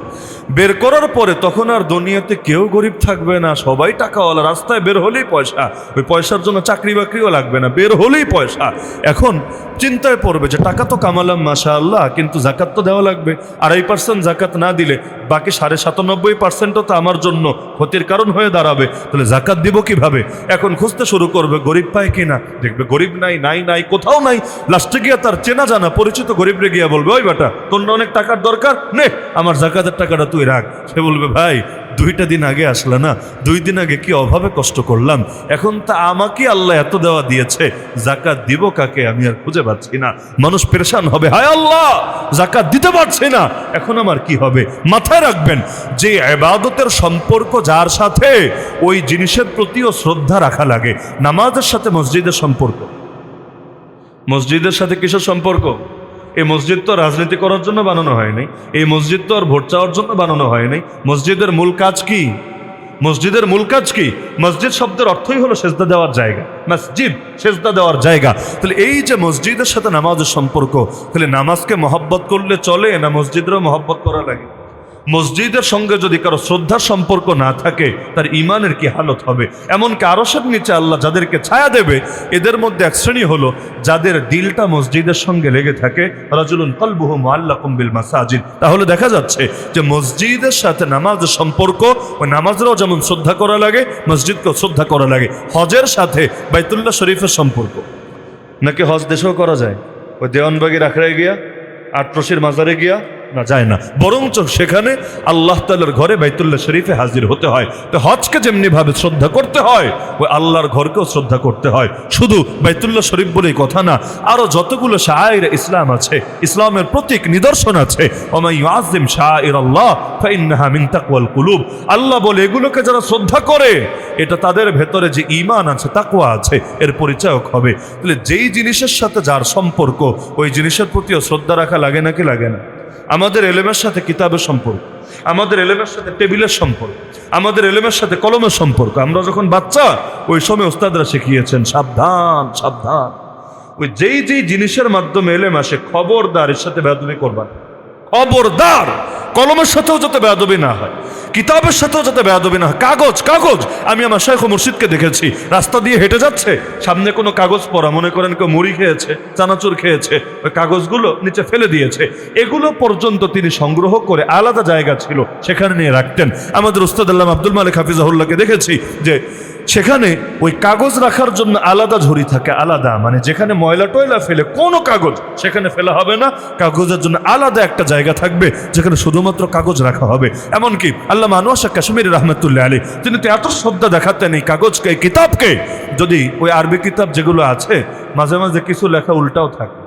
বের করার পরে তখন আর দুনিয়াতে কেউ গরিব থাকবে না, সবাই টাকাওয়ালা। রাস্তায় বের হলেই পয়সা, ওই পয়সার জন্য চাকরি বাকরিও লাগবে না, বের হলেই পয়সা। এখন চিন্তায় পড়বে যে টাকা তো কামালাম মাশাআল্লাহ, কিন্তু জাকাত তো দেওয়া লাগবে। 2.5% জাকাত না দিলে বাকি 97.5%ও তো আমার জন্য ক্ষতির কারণ হয়ে দাঁড়াবে। তাহলে জাকাত দিব কিভাবে? এখন খুঁজতে শুরু করবে, গরিব পায় কিনা, দেখবে গরিব নাই, নাই নাই, কোথাও নাই। লাস্টে গিয়ে তার চেনা জানা পরিচিত গরিবরে গিয়া বলবে, ওই বেটা তোর অনেক টাকার দরকার, নে আমার জাকাতের টাকাটা তুই রাখ। সে বলবে, ভাই 2টা দিন আগে আসলে না, 2 দিন আগে কি অভাবে কষ্ট করলাম, এখন তা আমাকে আল্লাহ এত দেওয়া দিয়েছে, জাকাত দিব কাকে আমি আর খুঁজে পাচ্ছি না। মানুষ পেরেশান হবে, হায় আল্লাহ জাকাত দিতে পারছি না, এখন আমার কি হবে। মাথায় রাখবেন যে ইবাদতের সম্পর্ক যার সাথে, ওই জিনিসের প্রতিও শ্রদ্ধা রাখা লাগে। নামাজের সাথে মসজিদের সম্পর্ক, মসজিদের সাথে কিসের সম্পর্ক? এই মসজিদ তো রাজনীতি করার জন্য বানানো হয়নি, এই মসজিদ তো আর ভোট চাওয়ার জন্য বানানো হয়নি। মসজিদের মূল কাজ কি? মসজিদের মূল কাজ কি? মসজিদ শব্দের অর্থই হলো সেজদা দেওয়ার জায়গা, মসজিদ সেজদা দেওয়ার জায়গা। তাহলে এই যে মসজিদের সাথে নামাজের সম্পর্ক, তাহলে নামাজকে মহব্বত করলে চলে না মসজিদেরও মহব্বত করা লাগে? মসজিদের সঙ্গে যদি কারো শ্রদ্ধার সম্পর্ক না থাকে, তার ইমানের কি হালত হবে। এমনকি আরশের নিচে আল্লাহ যাদেরকে ছায়া দেবে, এদের মধ্যে এক শ্রেণী হলো যাদের দিলটা মসজিদের সঙ্গে লেগে থাকে, রাজুলুন কলবুহু মুআল্লাকুম বিল মাসাজিদ। তাহলে দেখা যাচ্ছে যে মসজিদের সাথে নামাজের সম্পর্ক, ওই নামাজেরও যেমন শ্রদ্ধা করা লাগে, মসজিদকেও শ্রদ্ধা করা লাগে। হজের সাথে বাইতুল্লাহ শরীফের সম্পর্ক নাকি হজ দেশেও করা যায়? ওই দেওয়ানবাগের আখড়ায় গিয়া, আটরশির মাজারে গিয়া না, যায় না, বরঞ্চ সেখানে আল্লাহ তাআলার ঘরে বাইতুল্লাহ শরীফে হাজির হতে হয়। তো হজকে যেমনি ভাবে শ্রদ্ধা করতে হয়, ওই আল্লাহর ঘরকেও শ্রদ্ধা করতে হয়। শুধু বাইতুল্লাহ শরীফ বলেই কথা না, আরো যতগুলো শাআইর ইসলাম আছে, ইসলামের প্রতীক নিদর্শন আছে, ওমা ইউআযযিম শাআইরাল্লাহ ফাইন্নাহা মিন তাকওয়াল কুলুব। আল্লাহ বলে এগুলোকে যারা শ্রদ্ধা করে, এটা তাদের ভেতরে যে ঈমান আছে, তাকওয়া আছে, এর পরিচয়ক হবে। তাহলে যেই জিনিসের সাথে যার সম্পর্ক, ওই জিনিসের প্রতিও শ্রদ্ধা রাখা লাগে নাকি লাগে না? আমাদের এলেমের সাথে কিতাবের সম্পর্ক, আমাদের এলেমের সাথে টেবিলের সম্পর্ক, আমাদের এলেমের সাথে কলমের সম্পর্ক। আমরা যখন বাচ্চা, ওই সময় ওস্তাদরা শিখিয়েছেন সাবধান সাবধান, ওই যেই যেই জিনিসের মাধ্যমে এলেম আসে, খবরদার এর সাথে বেয়াদবি করবা না, খবরদার। কলমের সাথেও যাতে বেয়াদবি না হয়, কিতাবের সাথেও যাতে বেয়াদবি না হয়। কাগজ কাগজ, আমি আমার শাইখ মুর্শিদকে দেখেছি, রাস্তা দিয়ে হেঁটে যাচ্ছে, সামনে কোনো কাগজ পড়া, মনে করেন কেউ মুড়ি খেয়েছে, চানাচুর খেয়েছে, ওই কাগজগুলো নিচে ফেলে দিয়েছে, এগুলো পর্যন্ত তিনি সংগ্রহ করে আলাদা জায়গা ছিল সেখানে নিয়ে রাখতেন। আমাদের উস্তাদ আল্লামা আব্দুল মালিক হাফিজাহুল্লাহকে দেখেছি যে সেখানে ওই কাগজ রাখার জন্য আলাদা ঝুড়ি থাকে, আলাদা, মানে যেখানে ময়লা টয়লা ফেলে কোনো কাগজ সেখানে ফেলা হবে না, কাগজের জন্য আলাদা একটা জায়গা থাকবে যেখানে শুধুমাত্র কাগজ রাখা হবে। এমনকি আল্লামা আনোয়ার শাহ কাশ্মীরি রহমতুল্লাহ আলী, তিনি তো এত শ্রদ্ধা দেখাতেন এই কাগজকে, এই কিতাবকে। যদি ওই আরবি কিতাব যেগুলো আছে, মাঝে মাঝে কিছু লেখা উল্টাও থাকে,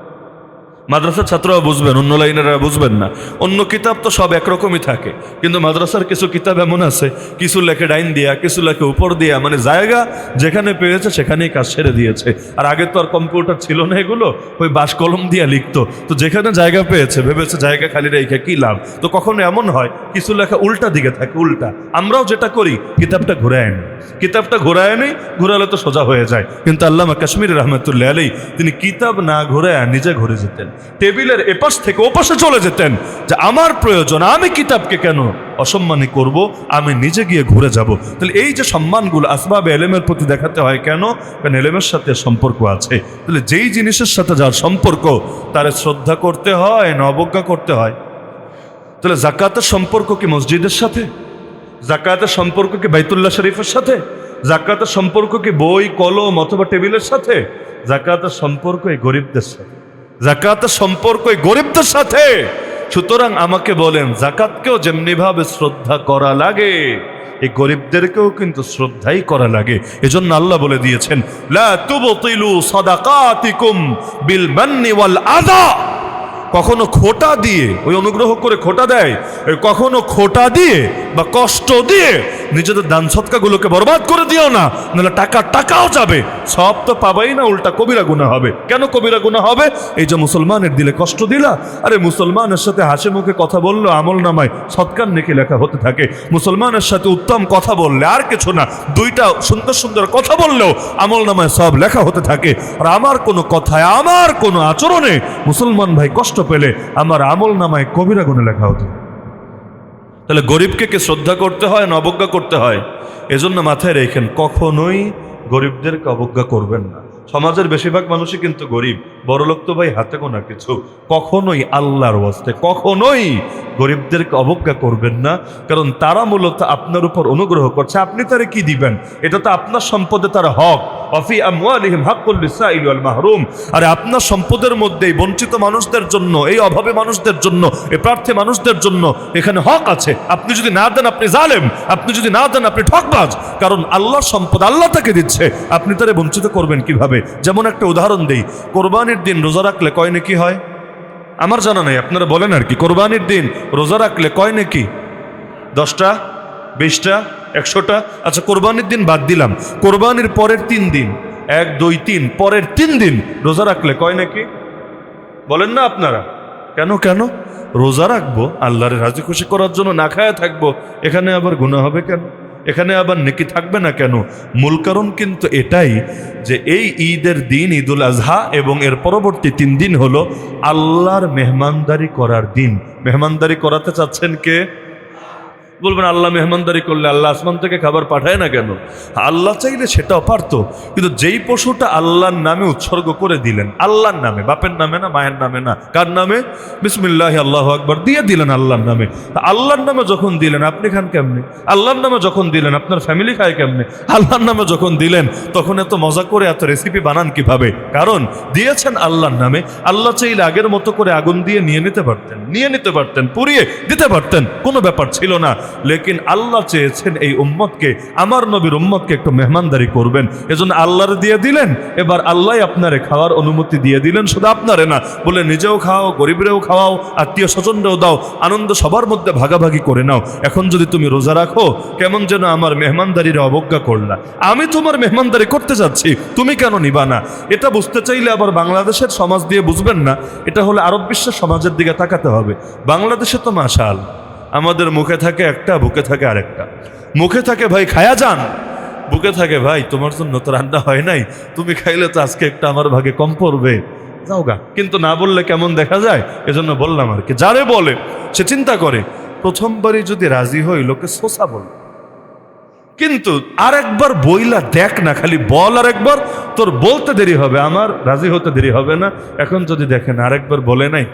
মাদ্রাসার ছাত্ররা বুঝবেন, অন্য লাইনেরা বুঝবেন না। অন্য কিতাব তো সব একরকমই থাকে, কিন্তু মাদ্রাসার কিছু কিতাব এমন আছে, কিছু লেখে ডাইন দিয়া, কিছু লেখে উপর দিয়া, মানে জায়গা যেখানে পেয়েছে সেখানেই কাজ ছেড়ে দিয়েছে। আর আগে তো আর কম্পিউটার ছিল না, এগুলো ওই বাঁশ কলম দিয়া লিখতো। তো যেখানে জায়গা পেয়েছে ভেবেছে জায়গা খালি রেখে কি লাভ। তো কখনো এমন হয় কিছু লেখা উল্টা দিকে থাকে, উল্টা। আমরাও যেটা করি, কিতাবটা ঘুরায় আনি, কিতাবটা ঘুরায় আনি, ঘুরালে তো সোজা হয়ে যায়। কিন্তু আল্লামা কাশ্মীরি রহমতুল্লাহ আলী তিনি কিতাব না ঘুরায় নিজে ঘুরে যেতেন, টেবিলের এপাশ থেকে ওপাশে চলে যেতেন, যে আমার প্রয়োজন, আমি কিতাবকে কেন অসম্মানী করব, আমি নিজে গিয়ে ঘুরে যাব। তাহলে এই যে সম্মানগুলো আসবাবে এলেমের প্রতি দেখাতে হয় কেন? কারণ এলেমের সাথে সম্পর্ক আছে। তাহলে যেই জিনিসের সাথে যার সম্পর্ক, তার শ্রদ্ধা করতে হয় না অবজ্ঞা করতে হয়? তাহলে জাকাতের সম্পর্ক কি মসজিদের সাথে? জাকাতের সম্পর্ক কি বাইতুল্লাহ শরীফের সাথে? জাকাতের সম্পর্ক কি বই কলম অথবা টেবিলের সাথে? জাকাতের সম্পর্ক এই গরিবদের সাথে, জাকাতের সম্পর্ক এই গরিবদের সাথে। সুতরাং আমাকে বলেন, জাকাতকেও যেমনি ভাবে শ্রদ্ধা করা লাগে, এই গরিবদেরকেও কিন্তু শ্রদ্ধাই করা লাগে। এজন্য আল্লাহ বলে দিয়েছেন, লা তুবতিলু সাদাকাতিকুম বিল মান্নি ওয়াল আযা। কখনো খোটা দিয়ে, ওই অনুগ্রহ করে খোটা দেয়, কখনো খোটা দিয়ে বা কষ্ট দিয়ে নিজেদের দান সৎকাগুলোকে বরবাদ করে দিও না, নাহলে টাকাও যাবে, সব তো পাবাই না, উল্টা কবিরা গুনাহ হবে। কেন কবিরা গুনাহ হবে? এই যে মুসলমানের দিলে কষ্ট দিলা, আরে মুসলমানের সাথে হাসি মুখে কথা বললো, আমল নামায় সৎকার নেকি লেখা হতে থাকে। মুসলমানের সাথে উত্তম কথা বললে, আর কিছু না, দুইটা সুন্দর সুন্দর কথা বললেও আমল নামায় সব লেখা হতে থাকে। আর আমার কোনো কথায়, আমার কোনো আচরণে মুসলমান ভাই কষ্ট পেলে আমার আমল নামায় কবিরা গুনাহ লেখা হতো। তাহলে গরিবকে কে শ্রদ্ধা করতে হয় না অবজ্ঞা করতে হয়? এজন্য মাথায় রেখেন, কখনোই গরিবদেরকে অবজ্ঞা করবেন না। সমাজের বেশিরভাগ মানুষই কিন্তু গরিব, বড়লোক তো ভাই হাতে গোনা কিছু। কখনোই আল্লাহর ওয়াস্তে কখনোই গরিবদেরকে অবজ্ঞা করবেন না, কারণ তারা মূলত আপনার উপর অনুগ্রহ করছে। আপনি তারে কি দিবেন? এটা তো আপনার সম্পদে তার হক, ওয়াফি আমওয়ালিহিম হাক্কুল লিসাইল ওয়াল মাহরুম। আর আপনার সম্পদের মধ্যে এই বঞ্চিত মানুষদের জন্য, এই অভাবী মানুষদের জন্য, এই প্রার্থী মানুষদের জন্য এখানে হক আছে। আপনি যদি না দেন আপনি জালেম, আপনি যদি না দেন আপনি ঠকবাজ। কারণ আল্লাহর সম্পদ আল্লাহ তাকে দিচ্ছে, আপনি তারে বঞ্চিত করবেন কিভাবে? যেমন একটা উদাহরণ দেই, কোরবানির দিন রোজা রাখলে কয় নেকি হয়? আমার জানা নাই, আপনারা বলেন আর কি। কোরবানির দিন রোজা রাখলে কয় নেকি? 10টা, 20টা, 100টা? আচ্ছা, কোরবানির দিন বাদ দিলাম, কোরবানির পরের 3 দিন, 1, 2, 3, পরের 3 দিন রোজা রাখলে কয় নাকি? বলেন না আপনারা। কেন কেন রোজা রাখবো? আল্লাহর রাজি খুশি করার জন্য, না খায়া থাকবো, এখানে আবার গুনাহ হবে কেন? এখানে আবার নেকি থাকবে না কেন? মূল কারণ কিন্তু এটাই যে এই ঈদের দিন, ঈদুল আজহা এবং এর পরবর্তী 3 দিন হলো আল্লাহর মেহমানদারি করার দিন। মেহমানদারি করাতে চাচ্ছেন কে? বলবেন আল্লাহ মেহমানদারি করলে আল্লাহ আসমান থেকে খাবার পাঠায় না কেন? আল্লাহ চাইলে সেটাও পারতো, কিন্তু যেই পশুটা আল্লাহর নামে উৎসর্গ করে দিলেন, আল্লাহর নামে, বাপের নামে না, মায়ের নামে না, কার নামে? বিসমিল্লাহি আল্লাহু আকবার দিয়ে দিলেন আল্লাহর নামে। আল্লাহর নামে যখন দিলেন আপনি খান কেমনে? আল্লাহর নামে যখন দিলেন আপনার ফ্যামিলি খায় কেমনে? আল্লাহর নামে যখন দিলেন তখন এত মজা করে এত রেসিপি বানান কিভাবে? কারণ দিয়েছেন আল্লাহর নামে। আল্লাহ চাইলে আগের মতো করে আগুন দিয়ে নিয়ে নিতে পারতেন, পুড়িয়ে দিতে পারতেন, কোনো ব্যাপার ছিল না। লেকিন আল্লাহ চেয়েছেন এই উম্মতকে, আমার নবীর উম্মতকে একটু মেহমানদারি করবেন, এজন্য আল্লাহর দিয়ে দিলেন। এবার আল্লাহ আপনারে খাওয়ার অনুমতি দিয়ে দিলেন, শুধু আপনারে না, বলে নিজেও খাও, গরিবরেও খাওয়াও, আত্মীয় স্বজনরেও দাও, আনন্দ সবার মধ্যে ভাগাভাগি করে নাও। এখন যদি তুমি রোজা রাখো, কেমন যেন আমার মেহমানদারির অবজ্ঞা করলা। আমি তোমার মেহমানদারি করতে যাচ্ছি, তুমি কেন নিবা না? এটা বুঝতে চাইলে আবার বাংলাদেশের সমাজ দিয়ে বুঝবেন না, এটা হলে আরব বিশ্বের সমাজের দিকে তাকাতে হবে। বাংলাদেশে তো মাশাআল্লাহ আমাদের মুখে থাকে একটা, বুকে থাকে আরেকটা। মুখে থাকে ভাই খায়া যান, বুকে থাকে ভাই তোমার জন্য তো রান্না হয় নাই, তুমি খাইলে তো আজকে একটা আমার ভাগে কম পড়বে, যাও গা। কিন্তু না বললে কেমন দেখা যায়, এজন্য বললাম আর কি। যারে বলে সে চিন্তা করে, প্রথমবারই যদি রাজি হই লোকে সোসা বল, কিন্তু আরেকবার বইলা দেখ না, খালি বল আরেকবার, তোর বলতে দেরি হবে, আমার রাজি হতে দেরি হবে না। এখন যদি দেখেন আরেকবার বলে নাই,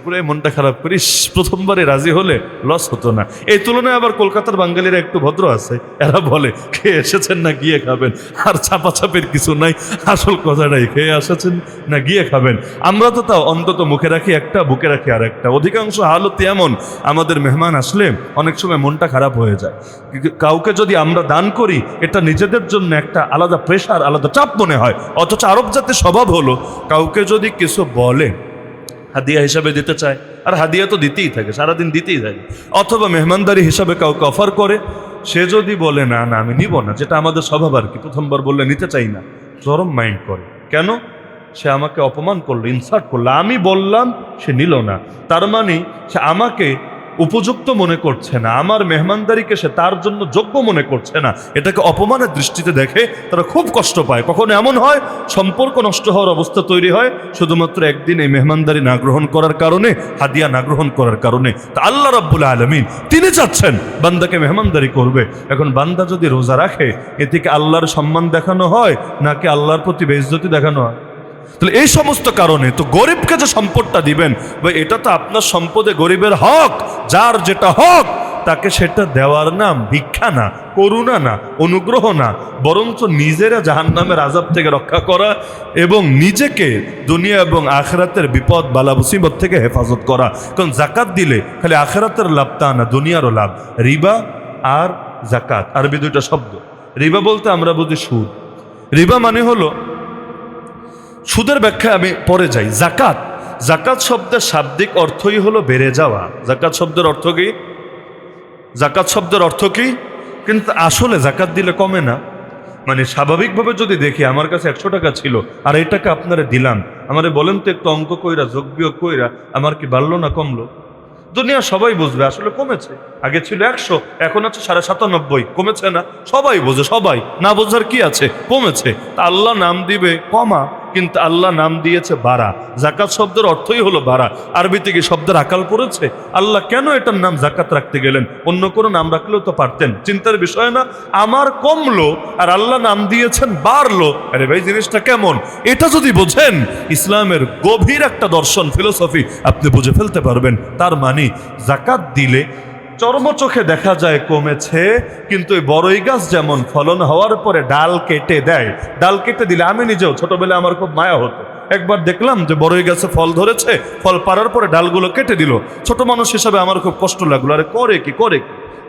পুরো মনটা খারাপ করিস, প্রথমবারে রাজি হলে লস হতো না। এই তুলনায় আবার কলকাতার বাঙালিরা একটু ভদ্র আছে, এরা বলে খেয়ে এসেছেন না গিয়ে খাবেন, আর চাপাচাপের কিছু নাই, আসল কথাটাই খেয়ে এসেছেন না গিয়ে খাবেন। আমরা তো তাও অন্তত মুখে রাখি একটা, বুকে রাখি আর একটা। অধিকাংশ হালত এমন, আমাদের মেহমান আসলে অনেক সময় মনটা খারাপ হয়ে যায়। কাউকে যদি আমরা দান করি, এটা নিজেদের জন্য একটা আলাদা প্রেশার, আলাদা চাপ মনে হয়। অথচ আরব জাতির স্বভাব হলো, কাউকে যদি কিছু বলে হাদিয়া হিসাবে দিতে চায়, আর হাদিয়া তো দিতেই থাকে, সারাদিন দিতেই থাকে। অথবা মেহমানদারি হিসাবে কাউকে অফার করে, সে যদি বলে না না আমি নিব না, যেটা আমাদের স্বভাব আর কি, প্রথমবার বললে নিতে চাই না, চরম মাইন্ড করে। কেন? সে আমাকে অপমান করলো, ইনসাল্ট করলো। আমি বললাম, সে নিল না, তার মানে সে আমাকে উপযুক্ত মনে করছে না, আমার মেহমানদারিকে সে তার জন্য যোগ্য মনে করছে না। এটাকে অপমানের দৃষ্টিতে দেখে তারা খুব কষ্ট পায়। কখনো এমন হয় সম্পর্ক নষ্ট হওয়ার অবস্থা তৈরি হয় শুধুমাত্র একদিন এই মেহমানদারি না গ্রহণ করার কারণে, হাদিয়া না গ্রহণ করার কারণে। তা আল্লাহ রাব্বুল আলামিন তিনি চাচ্ছেন বান্দাকে মেহমানদারি করবে। এখন বান্দা যদি রোজা রাখে, এ থেকে আল্লাহর সম্মান দেখানো হয় নাকি আল্লাহর প্রতি বেইজ্জতি দেখানো হয়? তাহলে এই সমস্ত কারণে তো গরিবকে যে সম্পদটা দিবেন, ভাই এটা তো আপনার সম্পদে গরিবের হক। যার যেটা হক তাকে সেটা দেওয়ার নাম ভিক্ষা না, করুণা না, অনুগ্রহ না, বরঞ্চ নিজেরা জাহান্নামের আযাব থেকে রক্ষা করা এবং নিজেকে দুনিয়া এবং আখিরাতের বিপদ বালা মুসিবত থেকে হেফাজত করা। কারণ জাকাত দিলে খালি আখিরাতের লাভ তা না, দুনিয়ারও লাভ। রিবা আর জাকাত আরবি দুইটা শব্দ। রিবা বলতে আমরা বুঝি সুদ। রিবা মানে হলো, সুদের ব্যাখ্যা আমি পরে যাই। জাকাত, জাকাত শব্দের শাব্দিক অর্থই হলো বেড়ে যাওয়া। জাকাত শব্দের অর্থ কি? জাকাত শব্দের অর্থ কি? কিন্তু আসলে জাকাত দিলে কমে না। মানে স্বাভাবিকভাবে যদি দেখি, আমার কাছে 100 টাকা ছিল আর এই টাকা আপনারা দিলাম, আমারে বলেন তো একটু অঙ্ক কইরা, যোগ বিয়োগ কইরা, আমার কি বাড়লো না কমলো? দুনিয়া সবাই বুঝবে আসলে কমেছে। আগে ছিল 100, এখন আছে 97.5, কমেছে না? সবাই বোঝে, সবাই, না বোঝার কি আছে, কমেছে। তা আল্লাহ নাম দিবে কমা, কিন্তু আল্লাহ নাম দিয়েছে বাড়া। জাকাত শব্দের অর্থই হলো বাড়া। আরবিতে কি শব্দের আকাল পড়েছে? আল্লাহ কেন এটার নাম জাকাত রাখতে গেলেন? অন্য কোনো নাম রাখলেও তো পারতেন। চিন্তার বিষয় না? আমার কমলো আর আল্লাহ নাম দিয়েছেন বাড়লো। আরে ভাই জিনিসটা কেমন? এটা যদি বোঝেন, ইসলামের গভীর একটা দর্শন, ফিলোসফি আপনি বুঝে ফেলতে পারবেন। তার মানে জাকাত দিলে চর্মচোখে দেখা যায় কমেছে, কিন্তু এই বড়ই গাছ যেমন ফলন হওয়ার পরে ডাল কেটে দেয়, ডাল কেটে দিলে, আমি নিজেও ছোটবেলায় আমার খুব মায়া হতো, একবার দেখলাম যে বড়ই গাছে ফল ধরেছে, ফল পাড়ার পরে ডালগুলো কেটে দিল। ছোট মানুষ হিসাবে আমার খুব কষ্ট লাগলো, আরে করে কি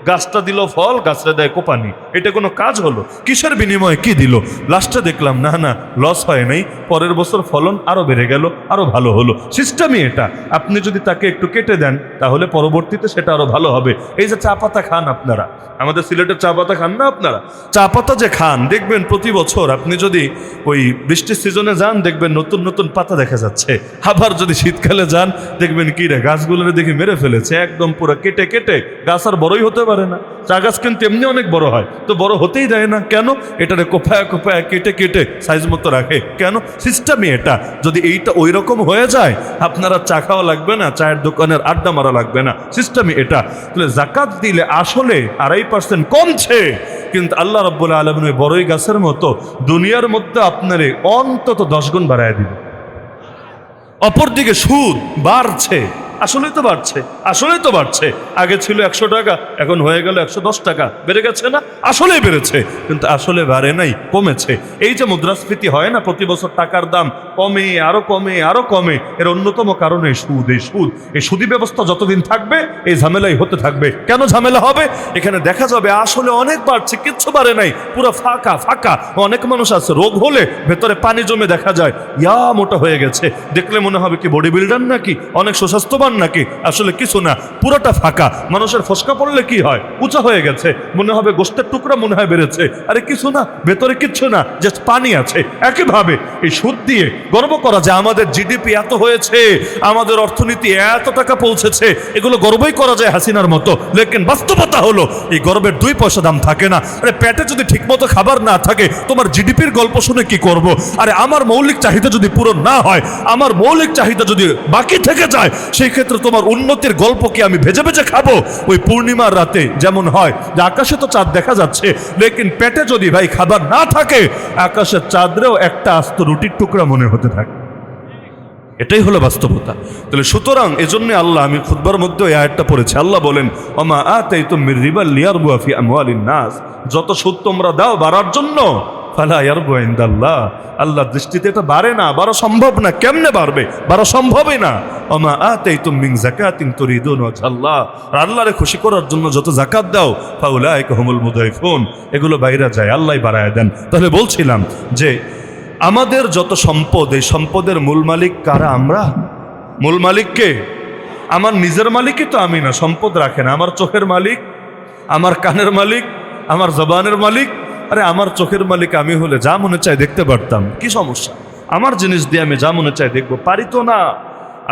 গাছটা দিল ফল, গাছটা দেয় কোপানি, এটা কোনো কাজ হলো? কিসের বিনিময়ে কি দিল? লাস্টে দেখলাম না না, লস হয় নাই, পরের বছর ফলন আরো বেড়ে গেল, আরো ভালো হলো। সিস্টেমই এটা। আপনি যদি তাকে একটু কেটে দেন তাহলে পরবর্তীতে সেটা আরো ভালো হবে। এই যে চা পাতা খান আপনারা, আমাদের সিলেটের চা পাতা খান না আপনারা? চা পাতা যে খান, দেখবেন প্রতি বছর আপনি যদি ওই বৃষ্টির সিজনে যান দেখবেন নতুন নতুন পাতা দেখা যাচ্ছে। আবার যদি শীতকালে যান দেখবেন কি রে, গাছগুলোরে দেখে মেরে ফেলেছে একদম পুরো কেটে কেটে, গাছ আর বড়ই হতে পারে না। চা গাছ কিন্তু এমনি অনেক বড় হয়, তো বড় হতেই দেয় না কেন? এটারে কোপায় কোপায় কেটে কেটে সাইজ মতো রাখে কেন? সিস্টেমই এটা। যদি এইটা ওই রকম হয়ে যায়, আপনারা চা খাওয়া লাগবে না, চায়ের দোকানের আড্ডা মারা লাগবে না, সিস্টেমই এটা। তাহলে জাকাত দিলে আসলে 2.5% কমছে, কিন্তু আল্লাহ রাব্বুল আলামিন ওই বড়ই গাছের মতো দুনিয়ার মধ্যে আপনারে অন্তত 10 গুণ বাড়ায় দিবে। অপরদিকে সুদ বাড়ছে, আসলেই তো বাড়ছে। আগে ছিল 100 টাকা, এখন হয়ে গেল 110 টাকা, বেড়ে গেছে না? আসলেই বেড়েছে, কিন্তু আসলে বাড়ে নাই, কমেছে। এই যে মুদ্রাস্ফীতি হয় না, প্রতি বছর টাকার দাম কমে আরো কমে আরো কমে, এর অন্যতম কারণ এই সুদ। এই সুদী ব্যবস্থা যতদিন থাকবে এই ঝামেলাই হতে থাকবে। কেন ঝামেলা হবে? এখানে দেখা যাবে আসলে অনেক বাড়ছে, কিচ্ছু বাড়ে নাই, পুরো ফাঁকা। অনেক মানুষ আছে রোগ হলে ভেতরে পানি জমে দেখা যায় মোটা হয়ে গেছে, দেখলে মনে হবে কি বডি বিল্ডার নাকি, অনেক সুস্বাস্থ্যবান নাকি, আসলে কিছু না, পুরোটা ফাঁকা। মানুষের ফসকা পড়লে কি হয়, উঁচা হয়ে গেছে, মনে হবে গোশতের টুকরা মনে হয় বেড়েছে, আরে কিছু না, ভেতরে কিচ্ছু না, জাস্ট পানি আছে। একইভাবে এই সুদ দিয়ে গর্ব করা যায় আমাদের জিডিপি এত হয়েছে, আমাদের অর্থনীতি এত টাকা পৌঁছেছে, এগুলো গর্বই করা যায় হাসিনার মতো, লেকিন বাস্তবতা হলো এই গর্বের 2 পয়সা দাম থাকে না। আরে পেটে যদি ঠিকমতো খাবার না থাকে, তোমার জিডিপির গল্প শুনে কি করব? আরে আমার মৌলিক চাহিদা যদি পূরণ না হয়, আমার মৌলিক চাহিদা যদি বাকি থেকে যায়, সেই ক্ষেত্রে তোমার উন্নতির গল্প কি আমি ভেজে ভেজে খাবো? ওই পূর্ণিমার রাতে যেমন হয় যে আকাশে তো চাঁদ দেখা যাচ্ছে, লেকিন পেটে যদি ভাই খাবার না থাকে, আকাশের চাঁদরেও একটা আস্ত রুটির টুকরা মনে হতে থাকে। এটাই হলো বাস্তবতা। তাহলে সুতরাং এজন্য আল্লাহ, আমি খুতবার মধ্যে এই আয়াতটা পড়েছি, আল্লাহ বলেন ওমা আতাইতুম মির রিবা লিয়ারবু ফি আমওয়ালিন নাস, যত সুদ তোমরা দাও বাড়ার জন্য, ফালা ইয়ারবু ইনদাল্লাহ, আল্লাহর দৃষ্টিতে এটা বাড়ে না, বাড়া সম্ভব না। কেমনে বাড়বে? বাড়া সম্ভবই না। ওমা আতাইতুম মিন যাকাতিন তুরিদুন ওয়াজহাল্লাহ, আল্লাহরে খুশি করার জন্য যত যাকাত দাও, ফাউলাইকা হুমুল মুদাইফুন, এগুলো বাইরে যায়, আল্লাহই বাড়ায় দেন। তাহলে বলছিলাম যে আমাদের যত সম্পদ, এই সম্পদের মূল মালিক কারা? আমরা। মূল মালিক কে? আমার নিজের মালিকই তো আমি না, সম্পদ রাখে না। আমার চোখের মালিক, আমার কানের মালিক, আমার জবানের মালিক। আরে আমার চোখের মালিক আমি হলে যা মনে চায় দেখতে পারতাম, কি সমস্যা? আমার জিনিস দিয়ে আমি যা মনে চায় দেখবো, পারি তো না?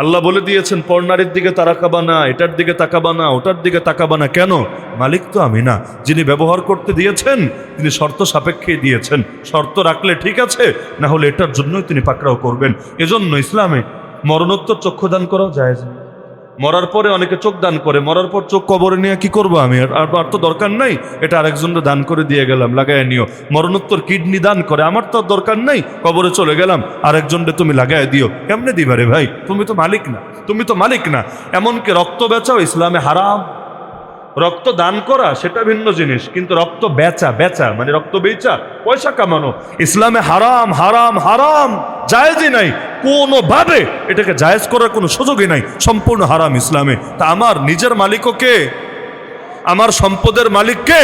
আল্লাহ বলে দিয়েছেন পর্নারীর দিকে তাকাবা না, এটার দিকে তাকাবা না, ওটার দিকে তাকাবা না। কেন? মালিক তো আমি না। যিনি ব্যবহার করতে দিয়েছেন তিনি শর্ত সাপেক্ষে দিয়েছেন, শর্ত রাখলে ঠিক আছে, না হলে এটার জন্যই তিনি পাকড়াও করবেন। এজন্য ইসলামে মরণোত্তর চক্ষুদান করাও জায়েজ। মরার পরে অনেকে চোখ দান করে, মরার পর চোখ কবরে নিয়ে কি করবো আমি? আর তো দরকার নাই, এটা আরেকজনকে দান করে দিয়ে গেলাম, লাগাই নিও। মরণোত্তর কিডনি দান করে, আমার তো দরকার নাই, কবরে চলে গেলাম, আরেকজনকে তুমি লাগাই দিও। কেমনে দিবা রে ভাই? তুমি তো মালিক না। এমনকি রক্ত বেচাও ইসলামে হারাম। রক্ত দান করা সেটা ভিন্ন জিনিস, কিন্তু রক্ত বেচা মানে রক্ত বেচা পয়সা কামানো ইসলামে হারাম, জায়েজই নাই। কোনোভাবে এটাকে জায়েজ করার কোনো সুযোগই নাই, সম্পূর্ণ হারাম ইসলামে। তা আমার নিজের মালিকও কে? আমার সম্পদের মালিক কে?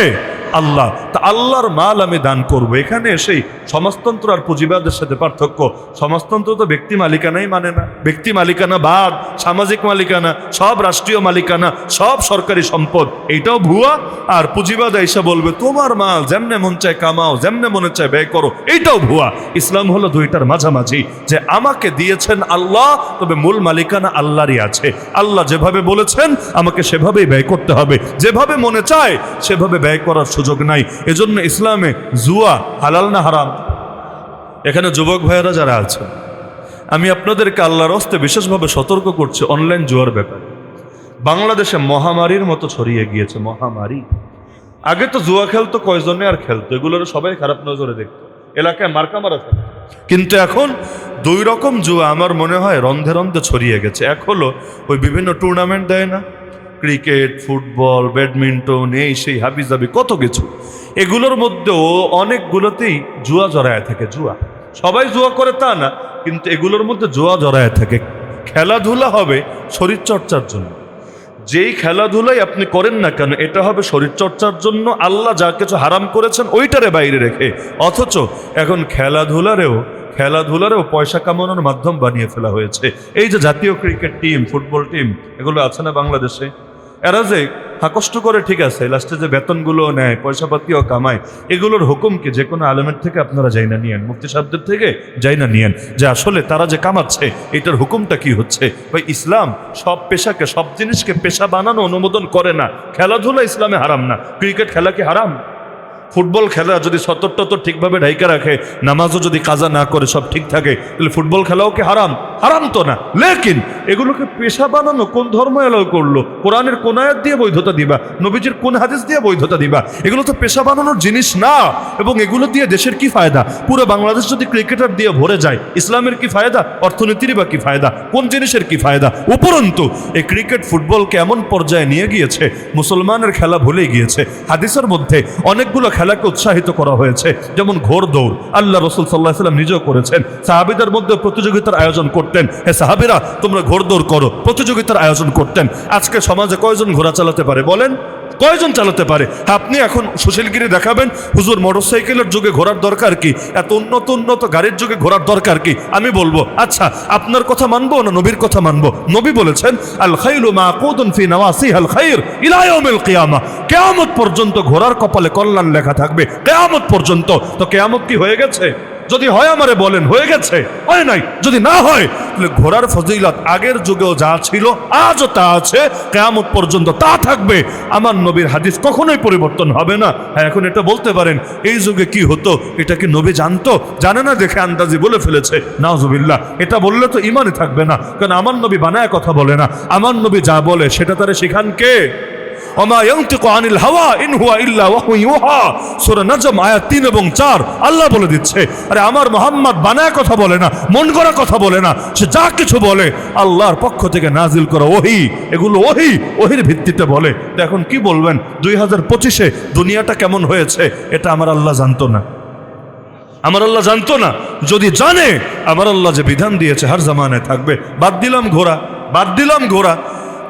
আল্লাহ। তা আল্লাহর মাল আমি দান করব। এখানে সেই সমাজতন্ত্র আর পুঁজিবাদের সাথে পার্থক্য। সমাজতন্ত্র তো ব্যক্তি মালিকানাই মানে না, ব্যক্তি মালিকানা বাদ, সামাজিক মালিকানা, সব রাষ্ট্রীয় মালিকানা, সব সরকারি সম্পদ, এইটাও ভুয়া। আর পুঁজিবাদ এসে বলবে তোমার মাল যেমনে মন চায় কামাও, যেমনে মনে চায় ব্যয় করো, এইটাও ভুয়া। ইসলাম হলো দুইটার মাঝামাঝি, যে আমাকে দিয়েছেন আল্লাহ, তবে মূল মালিকানা আল্লাহরই আছে। আল্লাহ যেভাবে বলেছেন আমাকে সেভাবেই ব্যয় করতে হবে, যেভাবে মনে চায় সেভাবে ব্যয় করার সুযোগ নাই। এজন্য ইসলামে জুয়া হালাল না হারাম? এখানে যুবক ভাইয়েরা যারা আছেন, আমি আপনাদেরকে আল্লাহর হস্তে বিশেষভাবে সতর্ক করছি অনলাইন জুয়ার ব্যাপারে। বাংলাদেশে মহামারীর মতো ছড়িয়ে গিয়েছে, মহামারী। আগে তো জুয়া খেলতো কয়জনে আর খেলতো, এগুলোর সবাই খারাপ নজরে দেখতো, এলাকায় মার্কা মারা ফেলতো। কিন্তু এখন 2 রকম জুয়া আমার মনে হয় রন্ধে রন্ধে ছড়িয়ে গেছে। এক হলো ওই বিভিন্ন টুর্নামেন্ট দেয় না, ক্রিকেট, ফুটবল, ব্যাডমিন্টন, এই সেই হাবিজাবি কত কিছু। এগুলোর মধ্যেও অনেকগুলোতেই জুয়া জড়ায় থাকে। জুয়া, সবাই জুয়া করে তা না, কিন্তু এগুলোর মধ্যে জুয়া জড়ায় থাকে। খেলাধুলা হবে শরীরচর্চার জন্য। যেই খেলাধুলাই আপনি করেন না কেন, এটা হবে শরীরচর্চার জন্য। আল্লাহ যা কিছু হারাম করেছেন ওইটারে বাইরে রেখে, অথচ এখন খেলাধুলারেও পয়সা কামানোর মাধ্যম বানিয়ে ফেলা হয়েছে। এই যে জাতীয় ক্রিকেট টিম, ফুটবল টিম, এগুলো আছে না বাংলাদেশে, এরা যে কষ্ট করে, ঠিক আছে, লাস্টে যে বেতনগুলো নেয়, পয়সাপাতিও কামায়, এগুলোর হুকুম কি যে কোনো আলেমের থেকে আপনারা যাই না নিয়েন, মুফতি সাহেবদের থেকে যাই না নিয়েন, যে আসলে তারা যে কামাচ্ছে এটার হুকুমটা কি হচ্ছে। ভাই, ইসলাম সব পেশাকে, সব জিনিসকে পেশা বানানো অনুমোদন করে না। খেলাধুলা ইসলামে হারাম না। ক্রিকেট খেলা কি হারাম? ফুটবল খেলা যদি সতর্কতা ঠিকভাবে ঢাইকা রাখে, নামাজও যদি কাজা না করে, সব ঠিক থাকে, তাহলে ফুটবল খেলাও কি হারাম? হারাম তো না। লেকিন এগুলোকে পেশা বানানো কোন ধর্ম এলাও করলো? কোরআনের কোন আয়াত দিয়ে বৈধতা দিবা? নবীজির কোন হাদিস দিয়ে বৈধতা দিবা? এগুলো তো পেশা বানানোর জিনিস না। এবং এগুলো দিয়ে দেশের কি ফায়দা? পুরো বাংলাদেশ যদি ক্রিকেটার দিয়ে ভরে যায়, ইসলামের কি ফায়দা? অর্থনীতির বা কি ফায়দা? কোন জিনিসের কি ফায়দা? উপরন্তু এই ক্রিকেট, ফুটবলকে এমন পর্যায়ে নিয়ে গিয়েছে, মুসলমানের খেলা ভুলে গিয়েছে। হাদিসের মধ্যে অনেকগুলো খেলাকে উৎসাহিত করা হয়েছে, যেমন ঘোড় দৌড়। আল্লাহ রাসূল সাল্লাল্লাহু আলাইহি ওয়াসাল্লাম নিজেও করেছেন। সাহাবীদের মধ্যে প্রতিযোগিতার আয়োজন করতেন। হে সাহাবীরা, তোমরা ঘোড় দৌড় করো, প্রতিযোগিতার আয়োজন করতেন। আজকে সমাজে কয়জন ঘোড়া চালাতে পারে বলেন? কয়জন চালাতে পারে? আপনি এখন সুশীলগিরি দেখাবেন, হুজুর মোটরসাইকেলের যুগে ঘোড়ার দরকার কি? এত উন্নত গাড়ির যুগে ঘোড়ার দরকার কি? আমি বলবো, আচ্ছা, আপনার কথা মানবো না নবীর কথা মানবো? নবী বলেছেন, আল খাইলু মাকুদুন ফি নাওয়াসিহাল খাইর ইলা ইয়াউমিল কিয়ামা। কিয়ামত পর্যন্ত ঘোড়ার কপালে কল্যাণ লেখা থাকবে, কিয়ামত পর্যন্ত। তো কিয়ামত কি হয়ে গেছে? যদি হয় আমারে বলেন, হয়ে গেছে? হয় নাই। যদি না হয়, তাহলে ঘোড়ার ফজিলত আগের যুগেও যা ছিল, আজও তা আছে, কিয়ামত পর্যন্ত তা থাকবে। আমার নবীর হাদিস কখনোই পরিবর্তন হবে না। হ্যাঁ, এখন এটা বলতে পারেন, এই যুগে কি হতো এটা কি নবী জানতো? জানে না দেখে আন্দাজি বলে ফেলেছে, নাউজুবিল্লাহ। এটা বললে তো ইমানই থাকবে না, কারণ আমার নবী বানায় কথা বলে না। আমার নবী যা বলে সেটা তারে শিখান কে? ওমা ইয়ানতিকু আনিল হাওয়া ইন হুয়া ইল্লা ওয়াহয়ু ইউহা। সূরা নাজম আয়াত 3 এবং 4 আল্লাহ বলে দিচ্ছে, আরে আমার মুহাম্মদ বানায় কথা বলে না, মন গড়া কথা বলে না। সে যা কিছু বলে আল্লাহর পক্ষ থেকে নাজিল করা ওহী। এগুলো ওহির ভিত্তিতে বলে। তো এখন কি বলবেন, 2025-এ দুনিয়াটা কেমন হয়েছে এটা আমার আল্লাহ জানতো না? আমার আল্লাহ জানতো না? যদি জানে, আমার আল্লাহ যে বিধান দিয়েছে হার জামানায় থাকবে। বাদ দিলাম ঘোড়া।